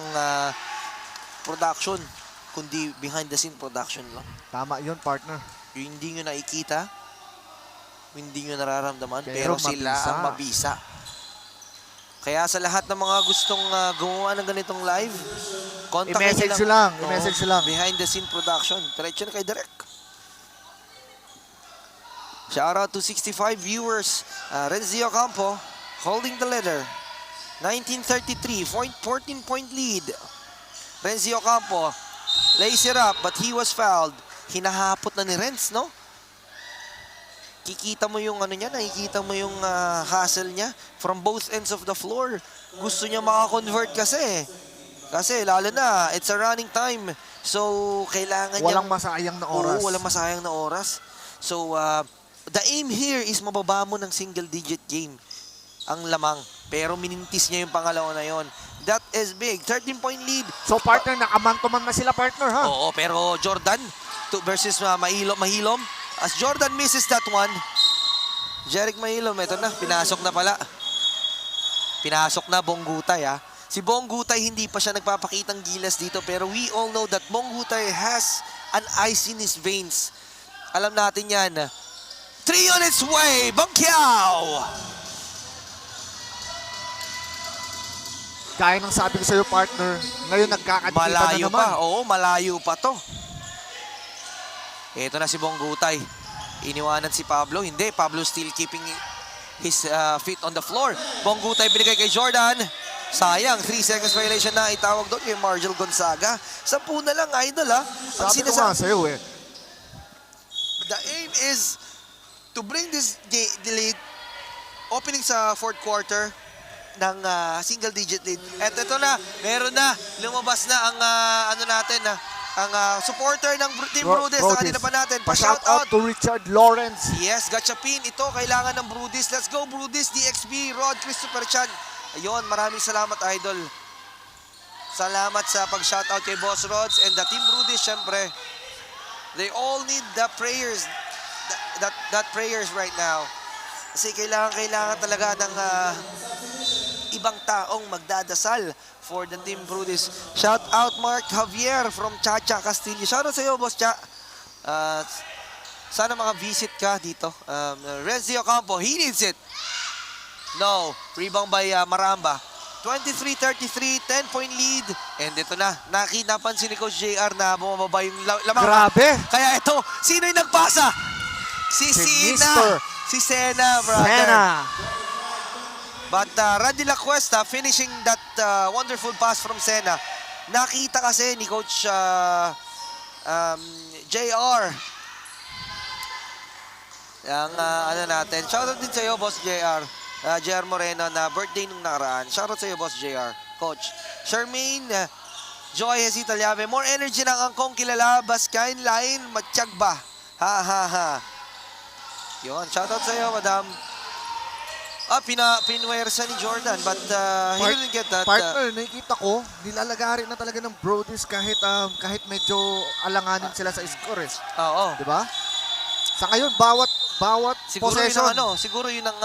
production, kundi behind the scene production lang.
Tama yun, partner.
Yung hindi nyo nakikita, hindi nyo nararamdaman,
Pero
pero sila
mabisa.
ang mabisa. Kaya sa lahat ng mga gustong gumawa ng ganitong live, contact
I-message
nyo
nyo lang.
Oo,
I-message nyo lang.
Behind the scene production. Diretso na kay Direk. Shout out to 65 viewers. Renzi Ocampo holding the leader. 1933, 14-point lead. Renzi Ocampo lays it up, but he was fouled. Hinahapot na ni Renz, no? Kikita mo yung ano niya, nakikita mo yung hustle niya from both ends of the floor. Gusto niya makakonvert kasi. Kasi lalo na, it's a running time. So, kailangan niya...
Walang masayang na oras.
Oo, walang masayang na oras. So, the aim here is mababa mo ng single-digit game ang lamang. Pero minintis niya yung pangalawa na yon. That is big. 13-point lead.
So, partner, nakaman-to-man na sila, partner, ha?
Oo, pero Jordan versus Mahilom. As Jordan misses that one, Jeric Mahilom, ito na, pinasok na pala. Pinasok na Bonggutay, ha. Si Bonggutay hindi pa siya nagpapakitang gilas dito, pero we all know that Bonggutay has an ice in his veins. Alam natin yan. 3 on its way, Bangkiao!
Gaya ng sabi ko sa'yo, partner, ngayon nagkakadikita na
Malayo
naman.
pa, oo, malayo pa to. Ito na si Bonggutay. Iniwanan si Pablo. Hindi, Pablo still keeping his feet on the floor. Bonggutay binigay kay Jordan. Sayang, 3 seconds violation na itawag doon kay Margel Gonzaga. 10 na lang, idol, ha? Ang
Sabi ko nga sa'yo,
the aim is to bring this lead, opening sa fourth quarter ng single digit lead. At ito na, meron na, lumabas na ang ang supporter ng Team Brudis na kanina pa natin.
Pa-shout out to Richard Lawrence.
Yes, gachapin. Ito, kailangan ng Brudis. Let's go, Brudis, DXB, Rod, Christopher Chan. Ayun, maraming salamat, Idol. Salamat sa pag-shoutout kay Boss Rods and the Team Brudis, syempre. They all need the prayers, that prayers right now. Kasi kailangan talaga ng ibang taong magdadasal for the Team Brudis. Shout out Mark Javier from Chacha Castillo. Shout out sa iyo, Boss Cha. Sana maka-visit ka dito. Renzi Ocampo, he needs it. No, rebound by Maramba. 23-33, 10-point lead. And ito na, napansin ni Coach JR na bumababa yung lamang.
Grabe.
Kaya ito, sino yung nagpasa? Si Sina. Si Sena, brother.
Sena.
But Randy La Cuesta finishing that wonderful pass from Sena. Nakita kasi ni Coach JR. Ang natin. Shoutout din sa iyo, Boss JR. JR Moreno na birthday nung nakaraan. Shoutout sa iyo, Boss JR. Coach. Charmaine Joy Hesita Llave. More energy ng angkong kilala. Baskain line. Matsyag ba? Ha ha ha. Yun. Shoutout sa iyo, Madam. Pinwersa ni Jordan but he didn't get that.
Partner, nakikita ko, nilalagari na talaga ng Brudis kahit medyo alanganin sila sa score.
Oo.
Di ba? Sa ngayon, bawat possession.
Siguro yun ang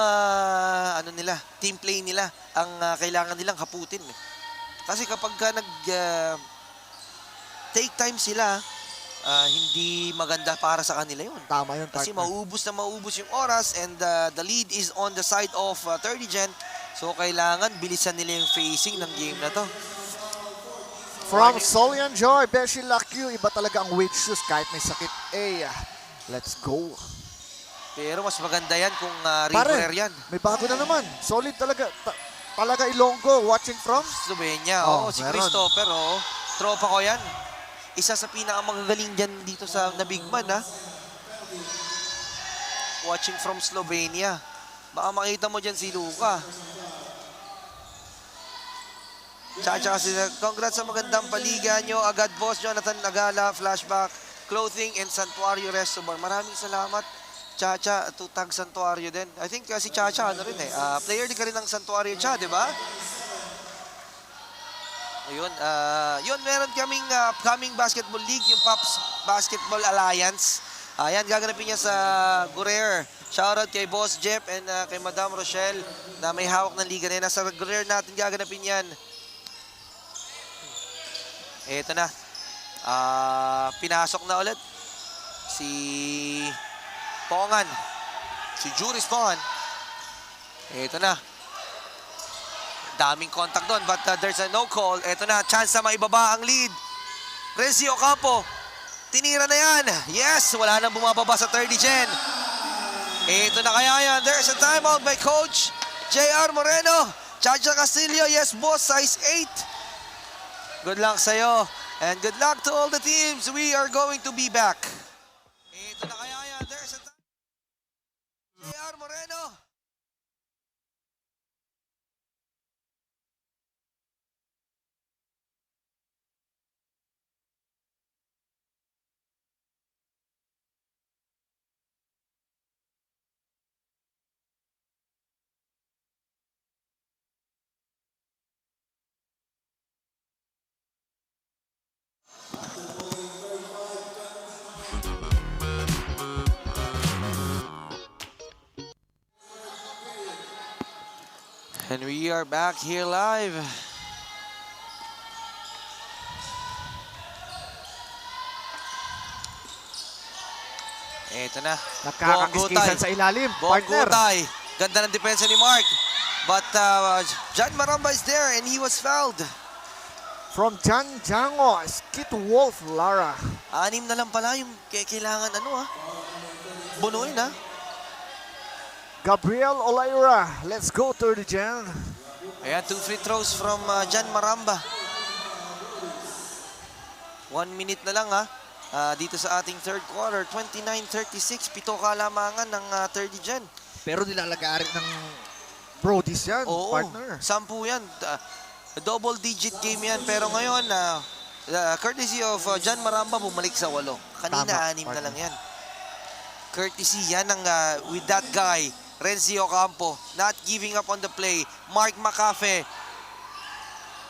nila, team play nila, ang kailangan nilang haputin. Kasi kapag take time sila, hindi maganda para sa kanila yun.
Tama yun,
Kasi
partner.
maubos yung oras and the lead is on the side of 30 Gen. So kailangan bilisan nila yung facing ng game na to.
From Solian Joy, Beshi Lakyu, iba talaga ang weight shoes kahit may sakit. Let's go.
Pero mas maganda yan kung
Pare,
river yan.
may bago na naman. Solid talaga. Talaga Ilonggo, watching from?
Slovenia.
Oh,
Si
meron.
Christopher, tropa ko yan. Isa sa pinakamagagaling dyan dito sa Nabigman, ha? Watching from Slovenia. Baka makita mo dyan si Luka. Tsaka kasi, congrats sa magandang paliga nyo. Agad Boss Jonathan Nagala, Flashback, Clothing and Santuario Restaurant. Maraming salamat. Chacha, to tag Santuario din. I think si Chacha, player din ka rin ng Santuario Cha, di ba? Ayun, yun, meron kaming upcoming basketball league, yung Pops Basketball Alliance. Ayan, gaganapin niya sa Guerrero. Shoutout kay Boss Jeff and kay Madam Rochelle na may hawak ng liga na yan. Nasa Guerrero natin gaganapin yan. Eto na. Pinasok na ulit si Pongan. Si Juris Pongan. Eto na. Daming contact doon but there's a no call. Eto na, chance na maibaba ang lead. Renzi Ocampo. Tinira na yan. Yes, wala nang bumababa sa 30 Gen. Eto na kaya yan. There's a timeout by Coach JR Moreno. Chacha Castillo, yes boss, size 8. Good luck sa'yo. And good luck to all the teams. We are going to be back. Eto na kaya yan. There's a timeout. JR Moreno. And we are back here live. Eto na.
Nakakakiskisan sa ilalim, partner.
Bongutay. Ganda ng depensa ni Mark. But John Maramba is there and he was fouled.
From Jan Jango, Skit Wolf Lara.
6 na lang pala yung kailangan bunuin ha.
Gabriel Olaira, let's go 30 Gen.
Ayan, 2 free throws from John Maramba. 1 minute na lang ha. dito sa ating third quarter. 29-36, pito kalamangan ng 30 gen.
Pero nilalagarin ng Brodies yan,
Oo,
partner.
10 yan. Double digit game yan. Pero ngayon, courtesy of John Maramba, bumalik sa 8. Kanina,
Tama,
6 na
partner.
lang yan. Courtesy yan ng, with that guy, Renzi Ocampo, not giving up on the play. Mark McAfee.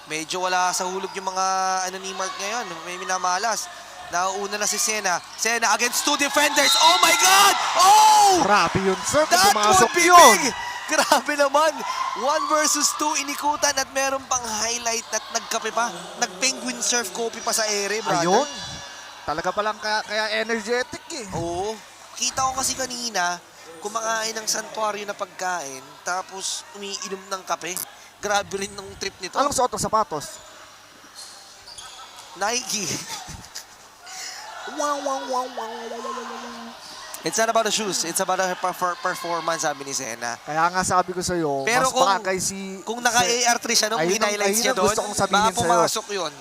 Medyo wala sa hulog yung mga ni Mark ngayon. May minamalas. Nauuna na si Sena. Sena against 2 defenders. Oh my God! Oh!
Grabe yun, sir.
That
Pumasok
would be
yun.
big! Grabe naman. 1 versus 2 inikutan at meron pang highlight at nagkape pa. Nag-penguin surf coffee pa sa ere, brother.
Ayun. Talaga palang kaya energetic eh.
Oo. Kita ko kasi kanina, kumakain ng santuario na pagkain, tapos umiinom ng kape. Grabe rin ng trip nito.
Anong suot ng sapatos?
Nike. It's not about the shoes. It's about the performance, sabi ni Sena.
Kaya nga sabi ko sa'yo,
Pero
mas bagay si...
Kung naka-AR3 siya nung
Ayun ang-
hinighlights
ayun
niya
ang
doon,
gusto kong sabihin
baka
sa'yo.
pumasok yun.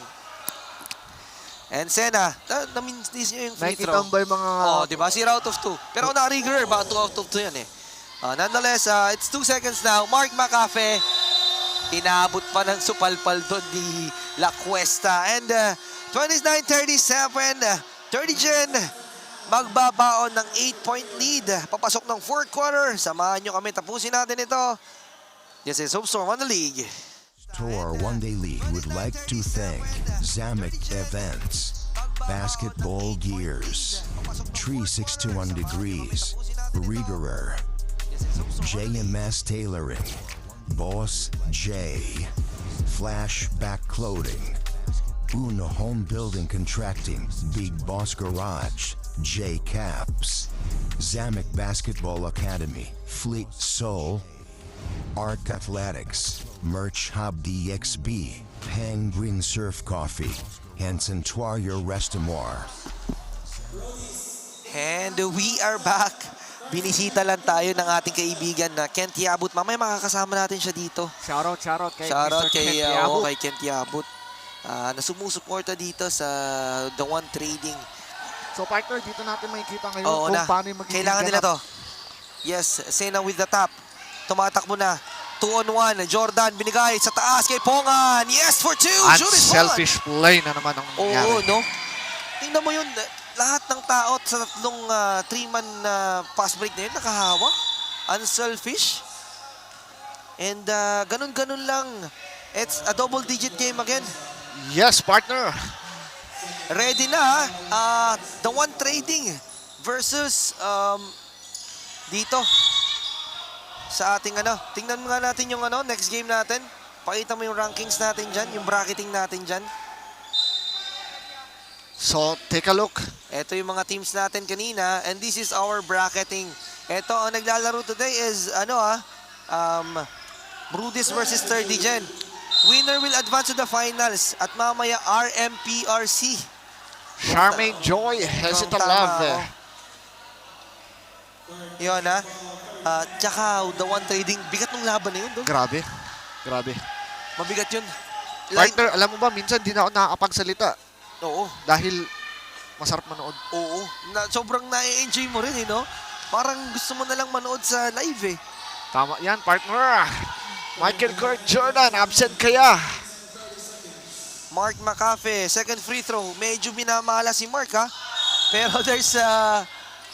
And Sena, na-miss niya yung free
Nakikita
throw.
mo ba yung mga...
Oh, di ba? 0 out of 2. Pero kung na-rigger, baka 2 out of 2 yan eh. Nonetheless, it's 2 seconds now. Mark McAfee, inabot pa ng supalpal doon ni La Cuesta. And 29-37, 30 Gen, magbabaon ng 8-point lead. Papasok ng fourth quarter. Samahan nyo kami. Tapusin natin ito. This is Hope Storm on the league.
Tour One Day League would like to thank Zamek Events, Basketball Gears, 361 Degrees, Rigerer, JMS Tailoring, Boss J, Flashback Clothing, Uno Home Building Contracting, Big Boss Garage, J Caps, Zamek Basketball Academy, Fleet Soul, Arc Athletics, Merch Hub DXB, Penguin Surf Coffee, and Santuario Restamor.
And we are back. Binisita lang tayo ng ating kaibigan na Kent Yabut. Mamaya makakasama natin siya dito.
Shoutout kay
Shoutout
Mr.
kay,
Kent Yabut.
kay Kent Yabut. Na sumusuporta dito sa The One Trading.
So partner, dito natin makikita ngayon
Oo
kung
na.
paano yung magiging
Kailangan nila
ganap.
to. Yes, Sena with the top. Tumatakbo na. 2-on-1. Jordan binigay sa taas kay Pongan. Yes for 2. Shoot is fun.
Unselfish play na naman ang nangyari.
Oo, no? Tingnan mo yun. Lahat ng tao sa tatlong 3-man pass break na yun, nakahawak. Unselfish. And ganun-ganun lang. It's a double-digit game again.
Yes, partner.
Ready na, The One Trading versus dito sa ating tingnan nga natin yung next game natin. Pakita mo yung rankings natin dyan, yung bracketing natin dyan.
So, take a look.
Ito yung mga teams natin kanina, and this is our bracketing. Ito, ang naglalaro today is, Brudis versus 30 Gen. Winner will advance to the finals at mamaya RMPRC.
Charmaine Joy, Hesita
Tama
Love.
ako. Yun tsaka The One Trading, bigat ng laban na yun doon.
Grabe.
Mabigat yun.
Partner, alam mo ba, minsan di na ako nakakapagsalita
Oo.
dahil masarap manood.
Oo. Sobrang na-enjoy mo rin no? Parang gusto mo na lang manood sa live
Tama yan, partner. Michael Kurt Jordan, absent kaya.
Mark McAfee, second free throw. Medyo minamala si Mark Pero there's a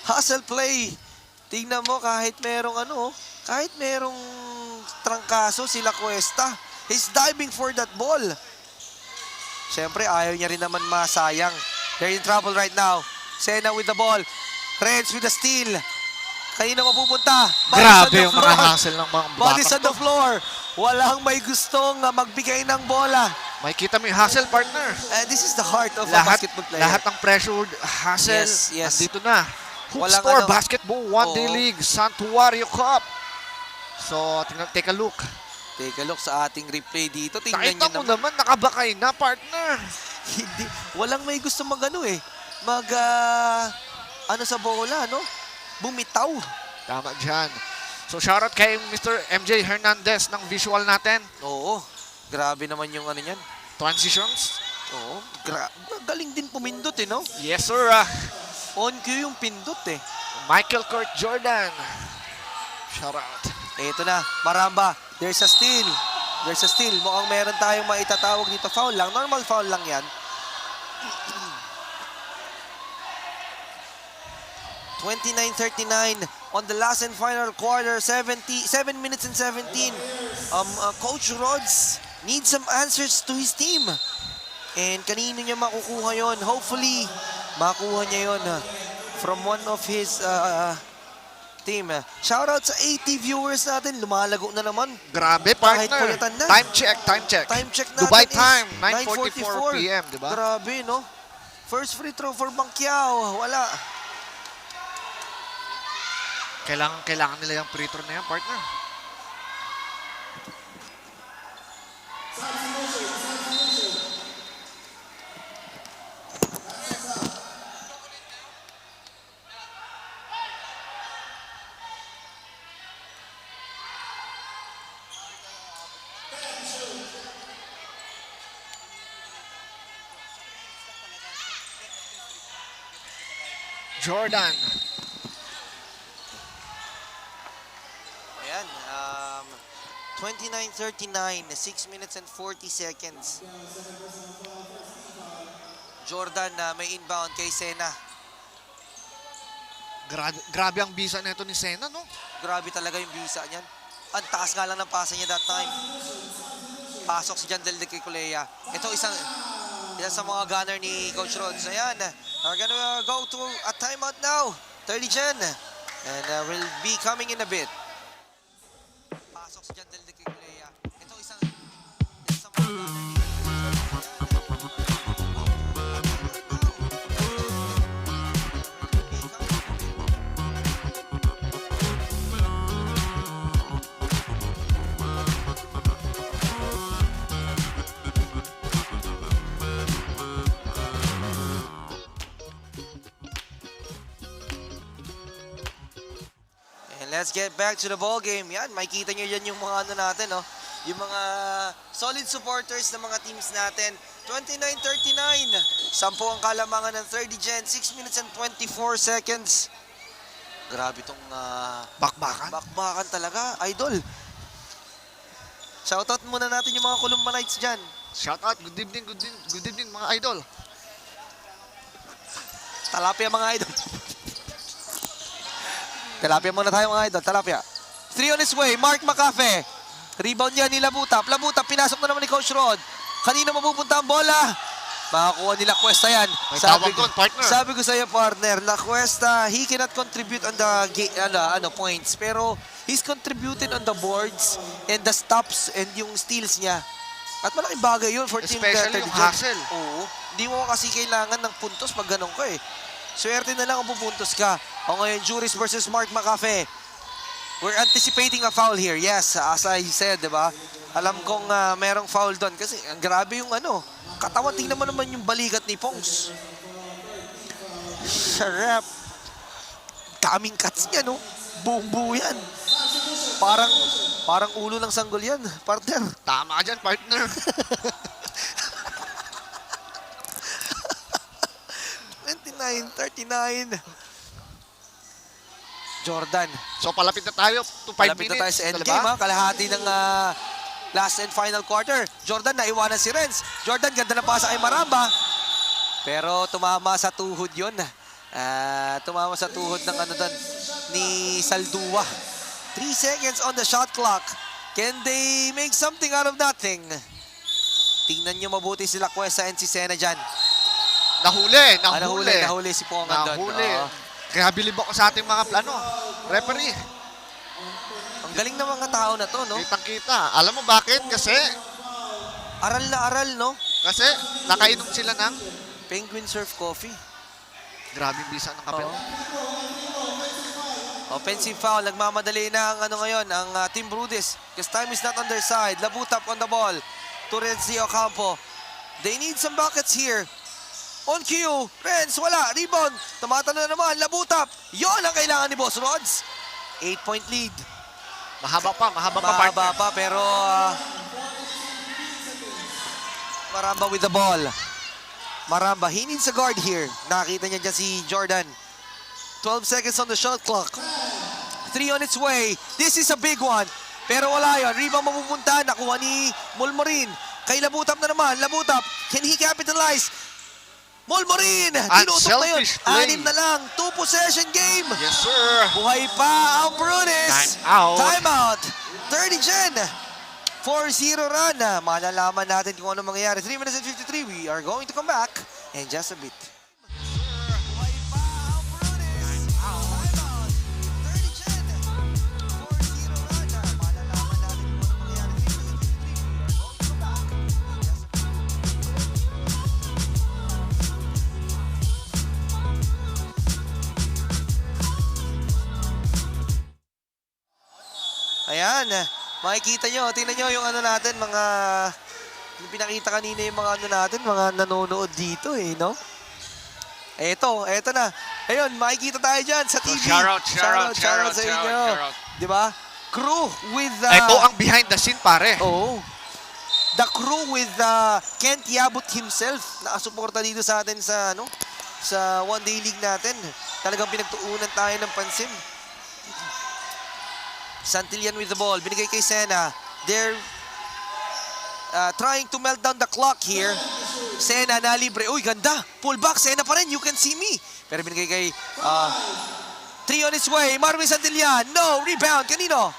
hustle play. Tingnan mo kahit merong kahit merong trangkaso sila Cuesta. He's diving for that ball. Siyempre ayaw niya rin naman masayang. They're in trouble right now. Sena with the ball. Renz with the steal. Kanina mapupunta.
Grabe yung mga hassle ng mga
Bodies
batang
on the
to.
floor. Walang may gustong magbigay ng bola.
Makikita mo yung hassle, partner.
And this is the heart of a basketball player.
Lahat ng pressure, hassle,
Yes.
andito na. Hoop
Walang
Store Basketball One Day
Oo.
League Santuario Cup. So, take a look.
Take a look sa ating replay dito. Tingnan
Nakita
nyo
mo
naman.
naman, nakabakay na, partner.
Hindi, walang may gusto sa bola, Bumitaw.
Tama dyan. So, shoutout kay Mr. MJ Hernandez ng visual natin.
Oo. Grabe naman yung niyan.
Transitions.
Oo, galing din pumindot eh, no?
Yes, sir.
On cue yung pindot eh.
Michael Kurt Jordan. Shout out.
Ito na, Maramba. There's a steal. There's a steal. Mukhang meron tayong maitatawag dito. Foul lang. Normal foul lang yan. 29-39 on the last and final quarter. 7 minutes and 17. Coach Rods needs some answers to his team. And kanino niya makukuha yon? Hopefully, makuha niya yon from one of his team. Shoutout sa 80 viewers natin. Lumalago na naman.
Grabe,
Kahit
partner.
puyatan na.
Time check.
Time check natin
Dubai
is
time,
9:44
9:44 p.m., di ba?
Grabe, no? First free throw for Bangkiao. Wala.
Kailangan nila yung free throw na yan, partner. Jordan.
Ayan. 29-39. 6 minutes and 40 seconds. Jordan may inbound kay Sena.
Grabe ang bisa nito ni Sena, no?
Grabe talaga yung bisa niyan. Ang taas nga lang ng pasa niya that time. Pasok si Jandel de Kikulea. Ito isang sa mga gunner ni Coach Rods. Ayan. We're gonna go to a timeout now. 30 Jen. And we'll be coming in a bit. Pasok si Jandel de Kikulea. Ito isang sa mga gunner ni let's get back to the ball game. Yan, makikita nyo yan yung mga ano natin, no? Yung mga solid supporters ng mga teams natin. 29-39. 10 ang kalamangan ng 30 Gen. 6 minutes and 24 seconds. Grabe tong bakbakan talaga, idol. Shoutout muna natin yung mga Columbanites dyan.
Shout out. Good evening mga idol.
Talapia mga idol. Talapia muna tayo mga idol. Talapia. 3 on his way. Mark Macafe. Rebound niya ni Labutap. Labutap, pinasok na naman ni Coach Rod. Kanina mapupunta ang bola. Makakuha nila Cuesta yan.
May tawag doon, partner.
Sabi ko sa iyo, partner, na Cuesta, he cannot contribute on the points. Pero he's contributed on the boards and the stops and yung steals niya. At malaking bagay yun for team
Especially yung hustle.
Oo. Hindi mo kasi kailangan ng puntos pag ganun ka eh. Swerte na lang kung pupuntos ka. O ngayon, Juris versus Mark Macafe. We're anticipating a foul here. Yes, as I said, di ba? Alam kong merong foul doon. Kasi ang grabe yung katawan. Tingnan mo naman yung balikat ni Pongs. Sarap. Kaming cuts niya, no? Buong-buo yan. Parang ulo ng sanggol yan, partner.
Tama ka dyan, partner.
29-39. Jordan.
So palapit na tayo to 5
Malapit
minutes.
na tayo sa
Diba?
endgame, ha? Kalahati ng last and final quarter. Jordan, naiwanan si Renz. Jordan, ganda na pasa kay Maramba. Pero tumama sa tuhod yun. Tumama sa tuhod ng doon ni Saldua. 3 seconds on the shot clock. Can they make something out of nothing? Tingnan nyo mabuti sila Cuesta and si Sena dyan. Nahuli si Pongan doon.
Kaya bilib ako sa ating mga referee.
Ang galing ng mga tao na to, no?
Kitang-kita. Alam mo bakit? Kasi
Aral na aral, no?
nakainom sila ng
Penguin Surf Coffee.
grabing bisa ng kape.
Offensive foul. Nagmamadali na ang ngayon, ang Team Brudis. Because time is not on their side. Labutap on the ball. Turenzi Ocampo. They need some buckets here. On cue. Renz, wala. Rebound. Tumatalo na naman. Labutap. Yon ang kailangan ni Boss Rods. 8-point lead.
Mahaba pa,
Mahaba
partner.
pa, pero Maramba with the ball. Maramba, he needs a guard here. Nakita niya dyan si Jordan. 12 seconds on the shot clock. 3 on its way. This is a big one. Pero wala yun. Rebound mapupunta. Nakuha ni Molmorin. Kay Labutap na naman. Labutap. Can he capitalize? Molmorin! Tinutok na yun.
Unselfish play.
6 na lang. 2 possession game.
Yes, sir.
Buhay pa ang Brunis.
Time out.
Time out. 30 Gen. 4-0 run. Malalaman natin kung ano mangyayari. 3 minutes and 53. We are going to come back in just a bit. Buhay pa ang Brunis. Time out. 30 Gen. 4-0 run. Malalaman natin kung ano mangyayari. 3 minutes and 53. We are going to come back in just a bit. Ayan, makikita nyo, tingnan nyo yung ano natin, mga, yung pinakita kanina yung mga ano natin, mga nanonood dito no? Eto na. Ayun, makikita tayo dyan sa TV.
Shoutout
sa inyo. Di ba? Crew with
Ito ang behind the scene, pare.
Oh. The crew with Kent Yabut himself, nakasuporta dito sa atin sa sa One Day League natin. Talagang pinagtuunan tayo ng pansin. Santillan with the ball. Binigay kay Sena. They're trying to melt down the clock here. Sena na libre. Uy, ganda. Pull back. Sena pa rin. You can see me. Pero binigay kay 3 on its way. Marvin Santillan. No. Rebound. Kanino?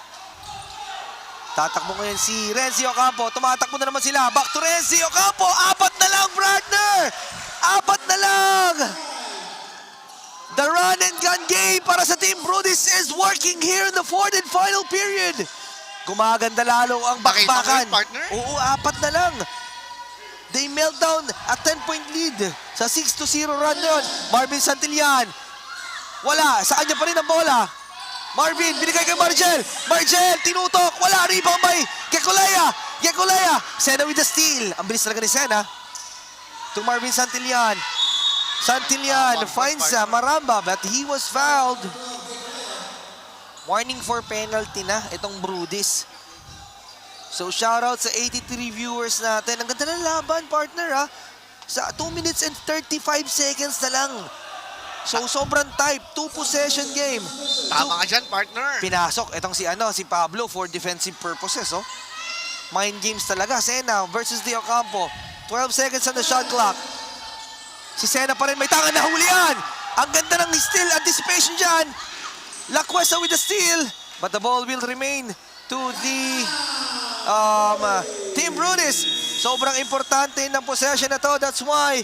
Tatakbo ngayon si Renzi Ocampo. Tumatakbo na naman sila. Back to Renzi Ocampo. 4 na lang, partner. 4 na lang. The run and gun game para sa Team Brudis is working here in the 4th and final period. Gumaganda lalo ang bakbakan.
Bakit ang partner?
Oo, 4 na lang. They melt down a 10-point lead sa 6-0 run yun. Marvin Santillan. Wala, sa kanya pa rin ang bola. Marvin, binigay kay Margel. Margel, tinutok. Wala, rebound by Gekulaya. Gekulaya. Sena with the steal. Ang bilis talaga ni Sena. To Marvin Santillan. Santillan finds Maramba, but he was fouled. Warning for penalty na itong Brudis. So shoutout sa 83 viewers natin. Ang ganda ng laban, partner ha. Sa 2 minutes and 35 seconds na lang. So sobrang type, 2 possession game.
Tama ka dyan, partner.
Pinasok itong si Pablo for defensive purposes. Mind games talaga. Sena versus De Ocampo. 12 seconds on the shot clock. Si Sena pa rin may tangan na hulihan. Ang ganda ng steal anticipation dyan. La Cuesta with the steal. But the ball will remain to the Team Brudis. Sobrang importante ng possession na to. That's why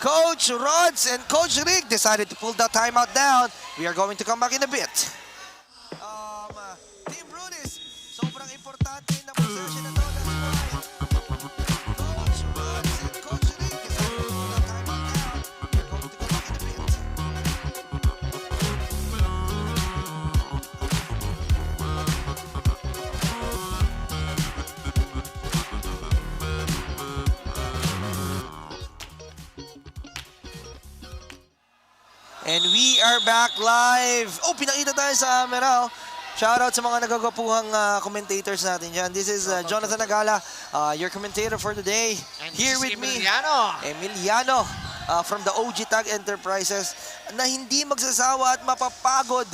Coach Rods and Coach Rick decided to pull that timeout down. We are going to come back in a bit. Team Brudis, sobrang importante ng possession na to. That's why Coach Rods and Coach Rick decided to pull that timeout down. We are going to come back in a bit. And we are back live. Oh, pinakita tayo sa camera. Shoutout sa mga nagagapuhang commentators natin dyan. This is Jonathan Agala, your commentator for the day.
And
Here
this
with
is
me,
Emiliano.
Emiliano from the OG Tag Enterprises na hindi magsasawa at mapapagod.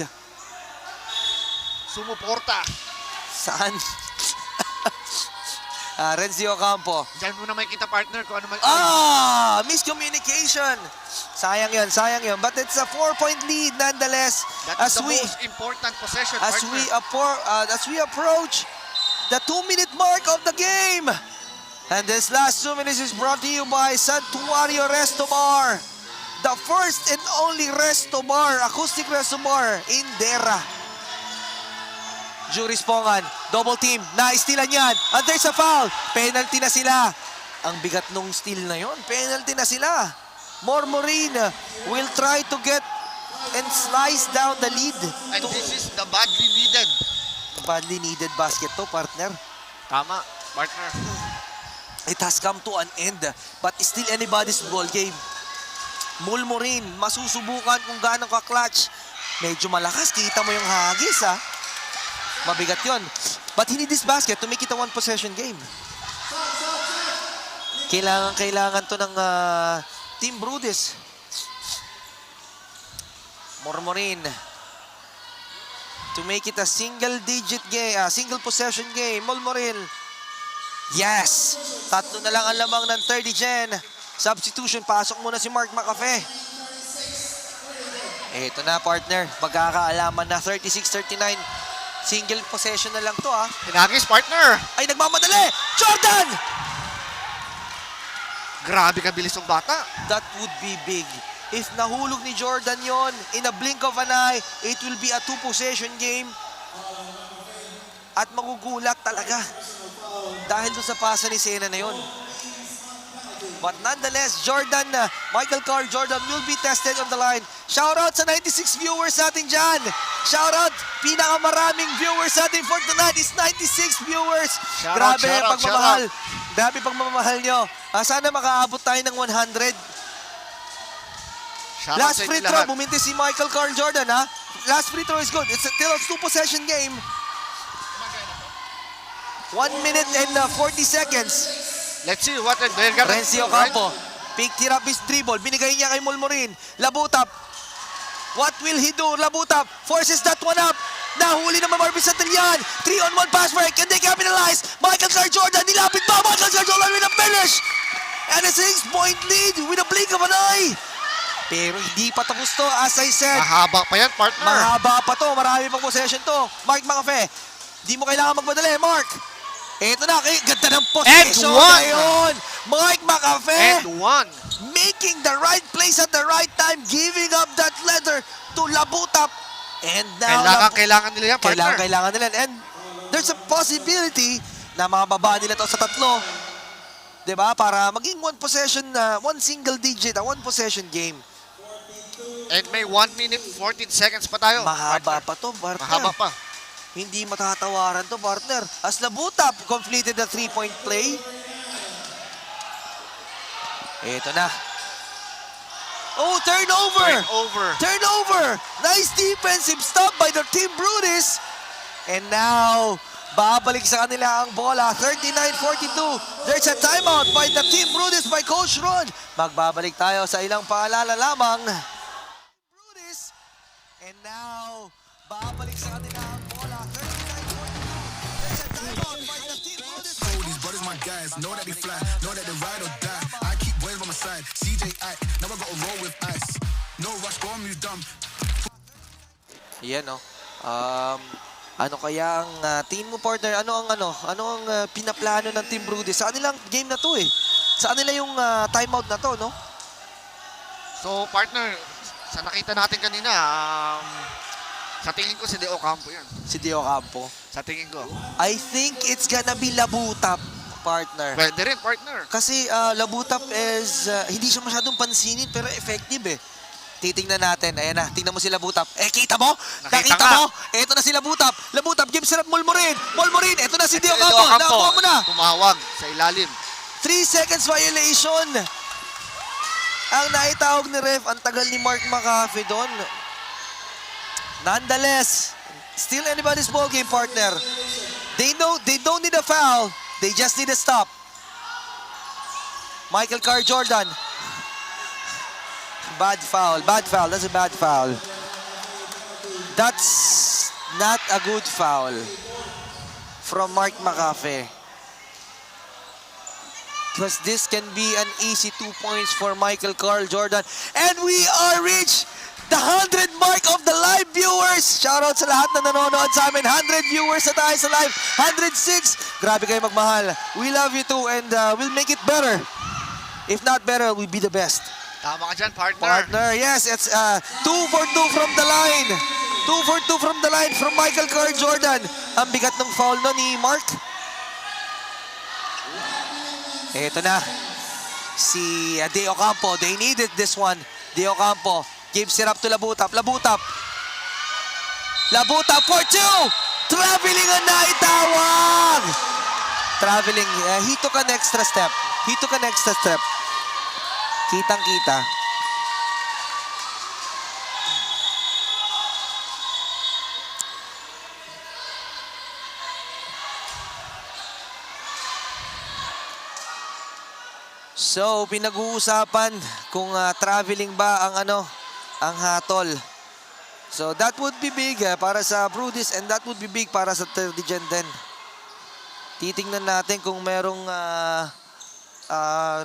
Sumuporta.
Saan? Renzi Ocampo.
Diyan mo na makikita, partner, kung ano man.
Miscommunication. Sayang yun. But it's a 4-point lead nonetheless.
That is the most important possession,
as we approach the 2-minute mark of the game. And this last 2 minutes is brought to you by Santuario Resto Bar. The first and only resto bar, acoustic resto bar in Dera. Juris Pongan, double team, na-stealan yan. And there's a foul. Penalty na sila. Ang bigat nung steal na yon. Penalty na sila. Mormorin will try to get and slice down the lead.
And this is the badly needed
Basket to, partner.
Tama, partner.
It has come to an end, but still anybody's ball game. Mormorin, masusubukan kung gaano ka-clutch. Medyo malakas, kita mo yung hagis ha. Mabigat yon. But he need this basket to make it a 1-possession game. Kailangan to ng Team Brudis. Mormorin to make it a single possession game. Mormorin. Yes! Tatlo na lang ang lamang ng 30 gen. Substitution, pasok muna si Mark Macafe. Ito na, partner. Magkakaalaman na 36-39. Single possession na lang to, ha.
Hinagis, partner.
Ay, nagmamadali! Jordan!
Grabe kabilis ng bata.
That would be big. If nahulog ni Jordan yon, in a blink of an eye, it will be a 2-possession game. At magugulat talaga. Dahil doon sa pasa ni Sena na yon. But nonetheless, Michael Carl Jordan will be tested on the line. Shoutout sa 96 viewers natin dyan. Shoutout, pinakamaraming viewers natin for tonight is 96 viewers.
Shoutout,
Grabe
shoutout,
pagmamahal. Grabe pagmamahal nyo. Sana makaabot tayo ng 100.
Shoutout
Last
sa
free
inyo
throw,
lahat.
buminti si Michael Carl Jordan, ha? Last free throw is good. It's still a 2-possession game. 1 minute and 40 seconds.
Let's see what they're gonna
Renzi
do, right?
Ocampo. Picked it up his dribble. Binigay niya kay Molmorin. Labutap. What will he do? Labutap forces that one up. Nahuli naman Marvin Santillan. 3-on-1 pass break. And they capitalize. Michael Carl Jordan. Nilapit pa. Michael Carl Jordan with a finish. And a 6-point lead with a blink of an eye. Pero hindi pa tapos to. As I said,
Mahaba pa yan, partner.
mahaba pa to. Marami pang possession to. Mark Macafe. Di mo kailangan magmadali, Mark. Ito na, ganda ng possession
And one.
na yun. Mark Macafe
And one.
making the right place at the right time, giving up that letter to Labutap. And now,
Kailangan nila yan, partner.
kailangan nila. And there's a possibility na mababa nila to sa tatlo. 'Di ba? Para maging one single digit, a one possession game.
And may 1 minute 14 seconds pa tayo.
Mahaba
partner.
pa to, partner.
Mahaba pa.
Hindi matatawaran to, partner. As Labutap completed the 3-point play. Ito na. Oh, turnover! Turnover! Nice defensive stop by the Team Brudis. And now, babalik sa kanila ang bola. 39-42. There's a timeout by the Team Brudis by Coach Ron. Magbabalik tayo sa ilang paalala lamang. Brudis. And now, babalik sa kanila ang bola. 39-42. There's a timeout by the Team Brudis.
These brothers my guys, know that they fly, know that they ride or die. I keep boys by my side, CJ Ike, now I gotta roll with ice. No rush, go on, move dumb.
Yan, no. Ano kaya ang tingin mo, partner? Ano ang pinaplano ng Team Brudis? Sa kanilang game na to eh. Sa kanila yung timeout na to, no?
So, partner, sa nakita natin kanina, sa tingin ko si De Ocampo yan.
Si Dio Campo.
Sa tingin ko.
I think it's gonna be Labutap, partner.
Pwede rin, partner.
Kasi Labutap is, hindi siya masyadong pansinin pero effective eh. Titingnan natin. Ayan na, tingnan mo si Labutap. Kita mo?
Nakita
mo? Ito na si Labutap. Labutap, gives it up Molmorin. Molmorin, ito na si Dio Campo. Nakuha mo na.
Tumawag sa ilalim.
3 seconds violation. Ang naitawag ni ref, ang tagal ni Mark Macafe doon. Nonetheless, still anybody's ball game, partner. They don't need a foul. They just need a stop. Michael Carl Jordan. Bad foul. That's a bad foul. That's not a good foul from Mark Macafe. Because this can be an easy 2 points for Michael Carl Jordan. And we are reached the 100 mark of the live viewers. Shoutout sa lahat na nanonood sa amin. 100 viewers na tayo sa live. 106. Grabe kayo magmahal. We love you too and we'll make it better. If not better, we'll be the best.
Tama ka dyan, partner.
Partner, yes, it's 2 for 2 from the line. 2 for 2 from the line from Michael Carl Jordan. Ang bigat ng foul no ni Mark. Ito na. Si De Ocampo. They needed this one. De Ocampo gives it up to Labutap. Labutap for 2. Traveling ang naitawag. Traveling. He took an extra step. Kitang-kita. So, pinag-uusapan kung traveling ba ang ang hatol. So, that would be big para sa Brudis and that would be big para sa 30 Gen din. Titingnan natin kung merong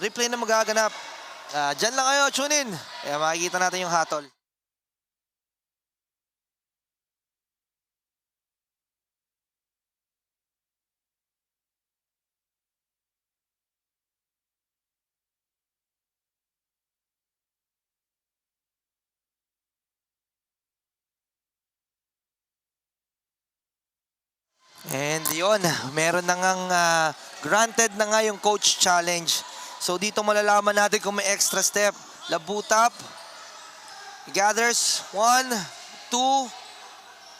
replay na magaganap. Diyan lang kayo, tune in. Kaya makikita natin yung hatol. And yun, meron na ngang granted na nga yung coach challenge. So dito malalaman natin kung may extra step. Labutap. He gathers. 1, 2.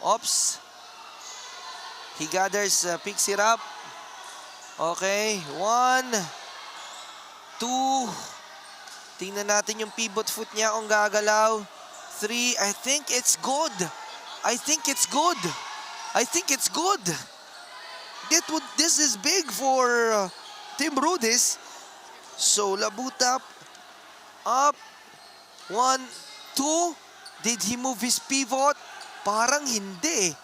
Oops. He gathers, picks it up. Okay. 1, 2. Tingnan natin yung pivot foot niya kung gagalaw. 3. I think it's good. I think it's good. I think it's good. This is big for Team Brudis. So, Labutap. Up. 1, 2. Did he move his pivot? Parang hindi.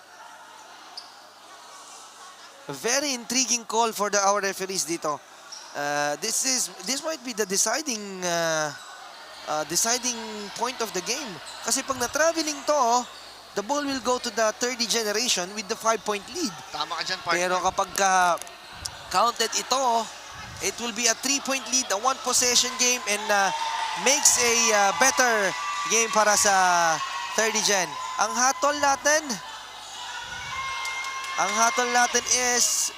A very intriguing call for our referees dito. This might be the deciding point of the game. Kasi pag na-traveling to, the ball will go to the 30 generation with the 5-point lead.
Tama ka dyan, partner.
Pero kapag counted ito, it will be a 3-point lead, a 1-possession game, and makes a better game para sa 30 Gen. Ang hatol natin is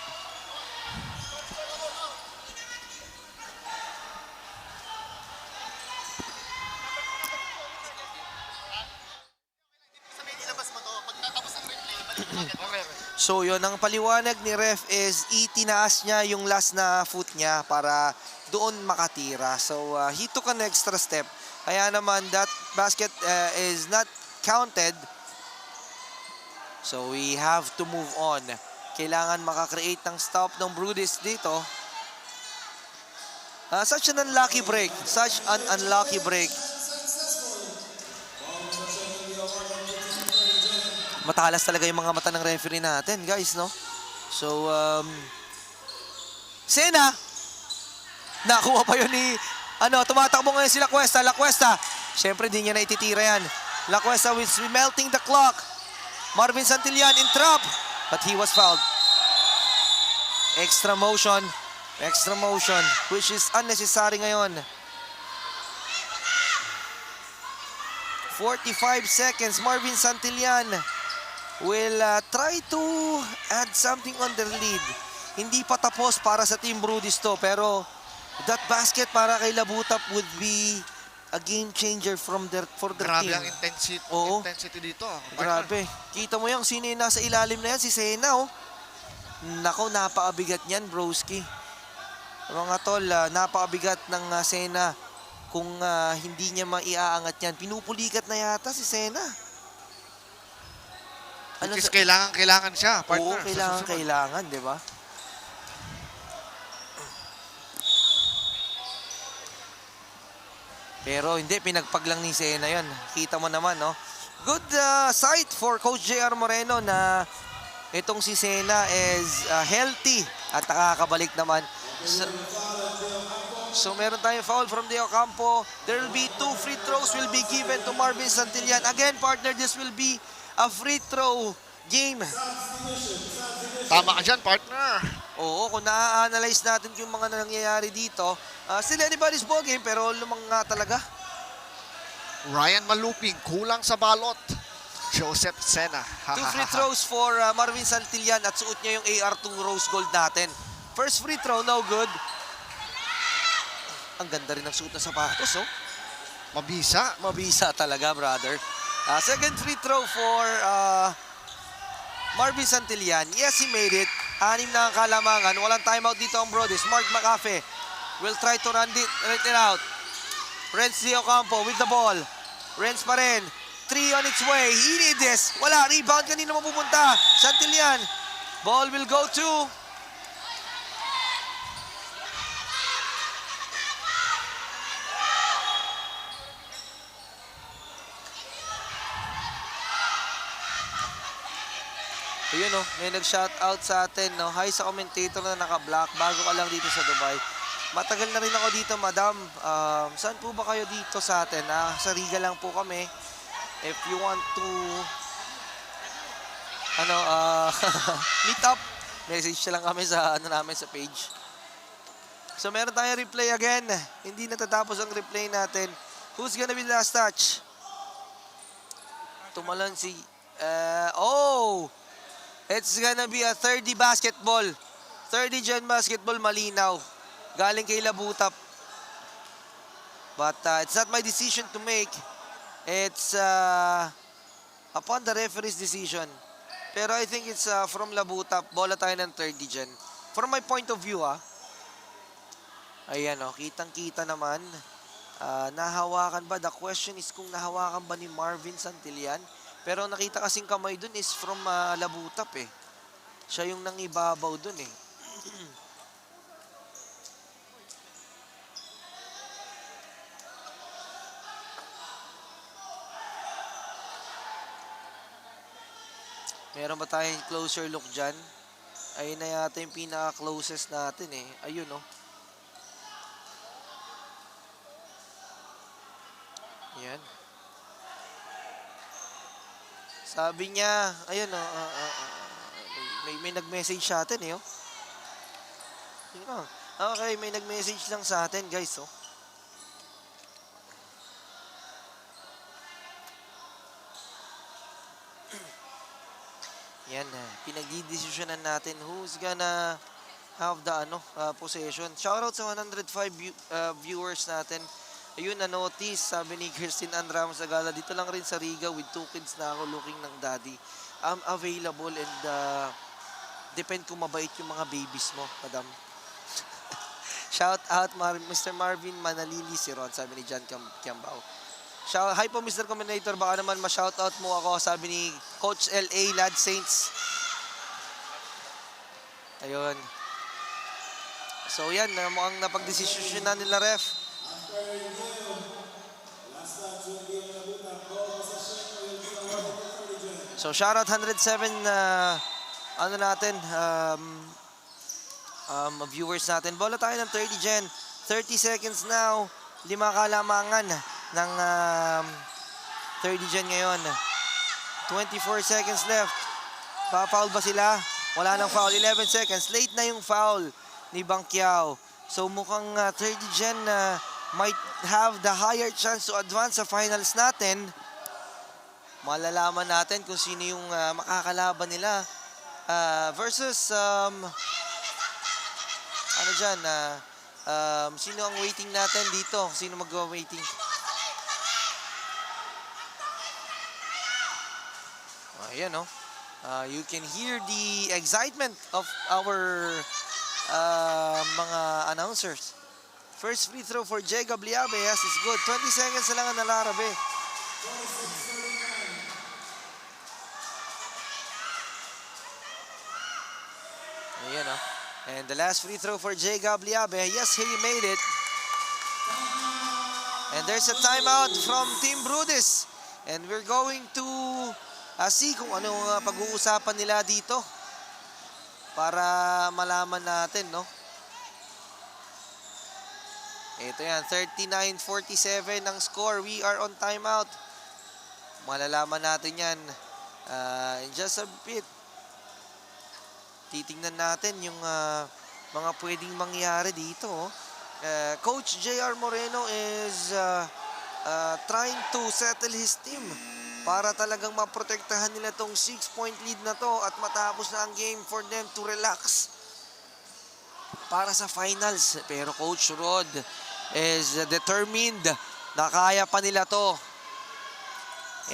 so yun, ang paliwanag ni ref is itinaas niya yung last na foot niya para doon makatira. So he took an extra step. Kaya naman that basket is not counted. So we have to move on. Kailangan makakreate ng stop ng Brudis dito. Such an unlucky break. Such an unlucky break. Matalas talaga yung mga mata ng referee natin, guys, no? So, Sena! Nakuha pa yun ni, tumatakbo ngayon si La Cuesta. La Cuesta, syempre di niya na ititira yan. La Cuesta is melting the clock. Marvin Santillan in trap, but he was fouled. Extra motion, which is unnecessary ngayon. 45 seconds, Marvin Santillan will try to add something on their lead. Hindi pa tapos para sa Team Brudis to, pero that basket para kay Labutap would be a game changer for their
Grabe
team.
ang
Oo.
intensity dito.
Grabe. Kita mo yung sino yung nasa ilalim na yan, si Sena, oh. Nako, napakabigat niyan, broski. Mga tol, napakabigat ng Sena. Kung hindi niya maiaangat yan, pinupulikat na yata si Sena.
Which is kailangan siya, partner.
Oo, kailangan, di ba? Pero hindi, pinagpag lang ni Sena yun. Kita mo naman, no? Good sight for Coach JR Moreno na itong si Sena is healthy at nakakabalik naman. So meron tayong foul from De Ocampo. There will be 2 free throws will be given to Marvin Santillan. Again, partner, this will be a free throw game.
Tama ka dyan, partner.
Oo, kung na-analyze natin yung mga nangyayari dito, still anybody's ball game, pero lumang nga talaga.
Ryan Maluping, kulang sa balot. Joseph Sena.
2 free throws for Marvin Santillan at suot niya yung AR2 rose gold natin. First free throw, no good. Ang ganda rin ng suot na sapatos, oh.
Mabisa.
Mabisa talaga, brother. Second free throw for Marvin Santillan. Yes, he made it. 6 na ang kalamangan. Walang timeout dito ang Brudis. Mark McAfee will try to run it out. Renz De Ocampo with the ball. Renz pa rin. 3 on its way. He need this. Wala. Rebound. Kanina mapupunta. Santillan. Ball will go to Ayun oh, may nag-shoutout sa atin, no? Hi sa commentator na naka-black. Bago ka lang dito sa Dubai. Matagal na rin ako dito, madam. Saan po ba kayo dito sa atin? Sa Riga lang po kami. If you want to meet up, message lang kami sa namin sa page. So meron tayong replay again. Hindi natatapos ang replay natin. Who's gonna be the last touch? Tumalon si it's gonna be a 30 basketball. 30 gen basketball, malinaw. Galing kay Labutap. But it's not my decision to make. It's upon the referee's decision. Pero I think it's from Labutap. Bola tayo ng 30 gen. From my point of view, ayan kitang-kita naman. Nahawakan ba? The question is kung nahawakan ba ni Marvin Santillan. Pero nakita kasing kamay dun is from Labutap eh. Siya yung nangibabaw dun eh. Meron ba tayong closer look dyan? Ayun na yata yung pinaka-closest natin eh. Ayun Yan. Sabi niya, ayun may nag-message sa atin eh Yun lang. Okay, may nag-message lang sa atin guys Yan pinagdidesisyonan natin who's gonna have the possession. Shoutout sa 105 viewers natin. Ayun, na-notice, sabi ni Christine Ann Ramos Agala, dito lang rin sa Riga with 2 kids na ako looking ng daddy. I'm available and depend kung mabait yung mga babies mo, madam. Shout out Mr. Marvin Manalili Siron, sabi ni John Kiambao. Hi po Mr. Commentator, baka naman ma-shout out mo ako, sabi ni Coach LA Lad Saints. Ayun. So yan, mukhang napag-desisyon na nila ref. So shoutout 107 viewers natin. Bola tayo ng 30 gen. 30 seconds now. 5 kalamangan ng 30 gen ngayon. 24 seconds left. Pa-foul ba sila? Wala nang foul. 11 seconds. Late na yung foul ni Bangkiao. So mukhang 30 gen might have the higher chance to advance sa finals natin. Malalaman natin kung sino yung makakalaban nila versus sino ang waiting natin dito? Sino mag-waiting? Ayan you can hear the excitement of our mga announcers. First free throw for Jacob Liabe. Yes, it's good. 20 seconds na lang ang nalarabe. Ayan And the last free throw for Jacob Liabe. Yes, he made it. And there's a timeout from Team Brudis. And we're going to see kung anong pag-uusapan nila dito. Para malaman natin, Ito yan, 39-47 ang score. We are on timeout. Malalaman natin yan in just a bit. Titingnan natin yung mga pwedeng mangyari dito. Coach JR Moreno is trying to settle his team para talagang maprotektahan nila tong 6-point lead na to at matapos na ang game for them to relax para sa finals. Pero Coach Rod is determined na kaya pa nila to.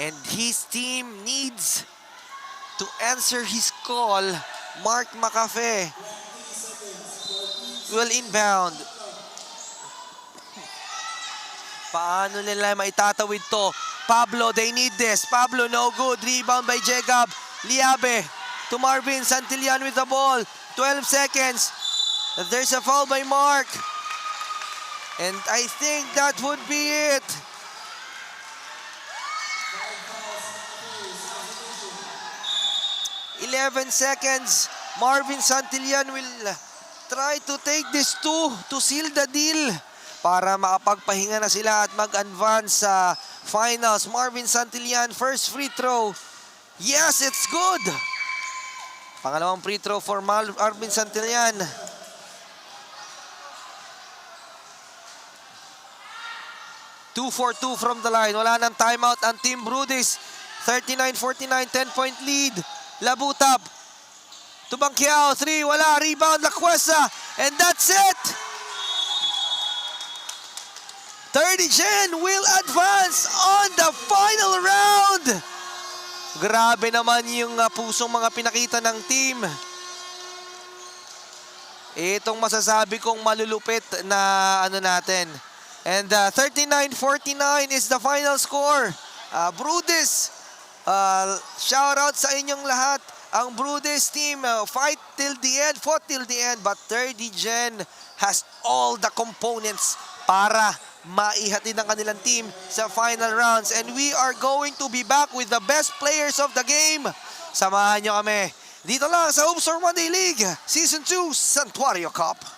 And his team needs to answer his call. Mark Macafe will inbound. Paano nila maitatawid to? Pablo, they need this. Pablo, no good. Rebound by Jacob Liabe to Marvin Santillan with the ball. 12 seconds. There's a foul by Mark. And I think that would be it. 11 seconds. Marvin Santillan will try to take this to seal the deal para makapagpahinga na sila at mag-advance sa finals. Marvin Santillan, first free throw. Yes, it's good. Pangalawang free throw for Marvin Santillan. 2 for 2 from the line. Wala nang timeout ang Team Brudis. 39-49, 10-point lead. Labutap. To Bangkiao, 3, wala. Rebound, Lacuesa. And that's it. 30 Gen will advance on the final round. Grabe naman yung pusong mga pinakita ng team. Itong masasabi kong malulupit na ano natin. And 39-49 is the final score. Brudis, shout out sa inyong lahat. Ang Brudis team fought till the end, but 30 Gen has all the components para maihatid ang kanilang team sa final rounds. And we are going to be back with the best players of the game. Samahan nyo kami dito lang sa Hoops for One Day League Season 2 Santuario Cup.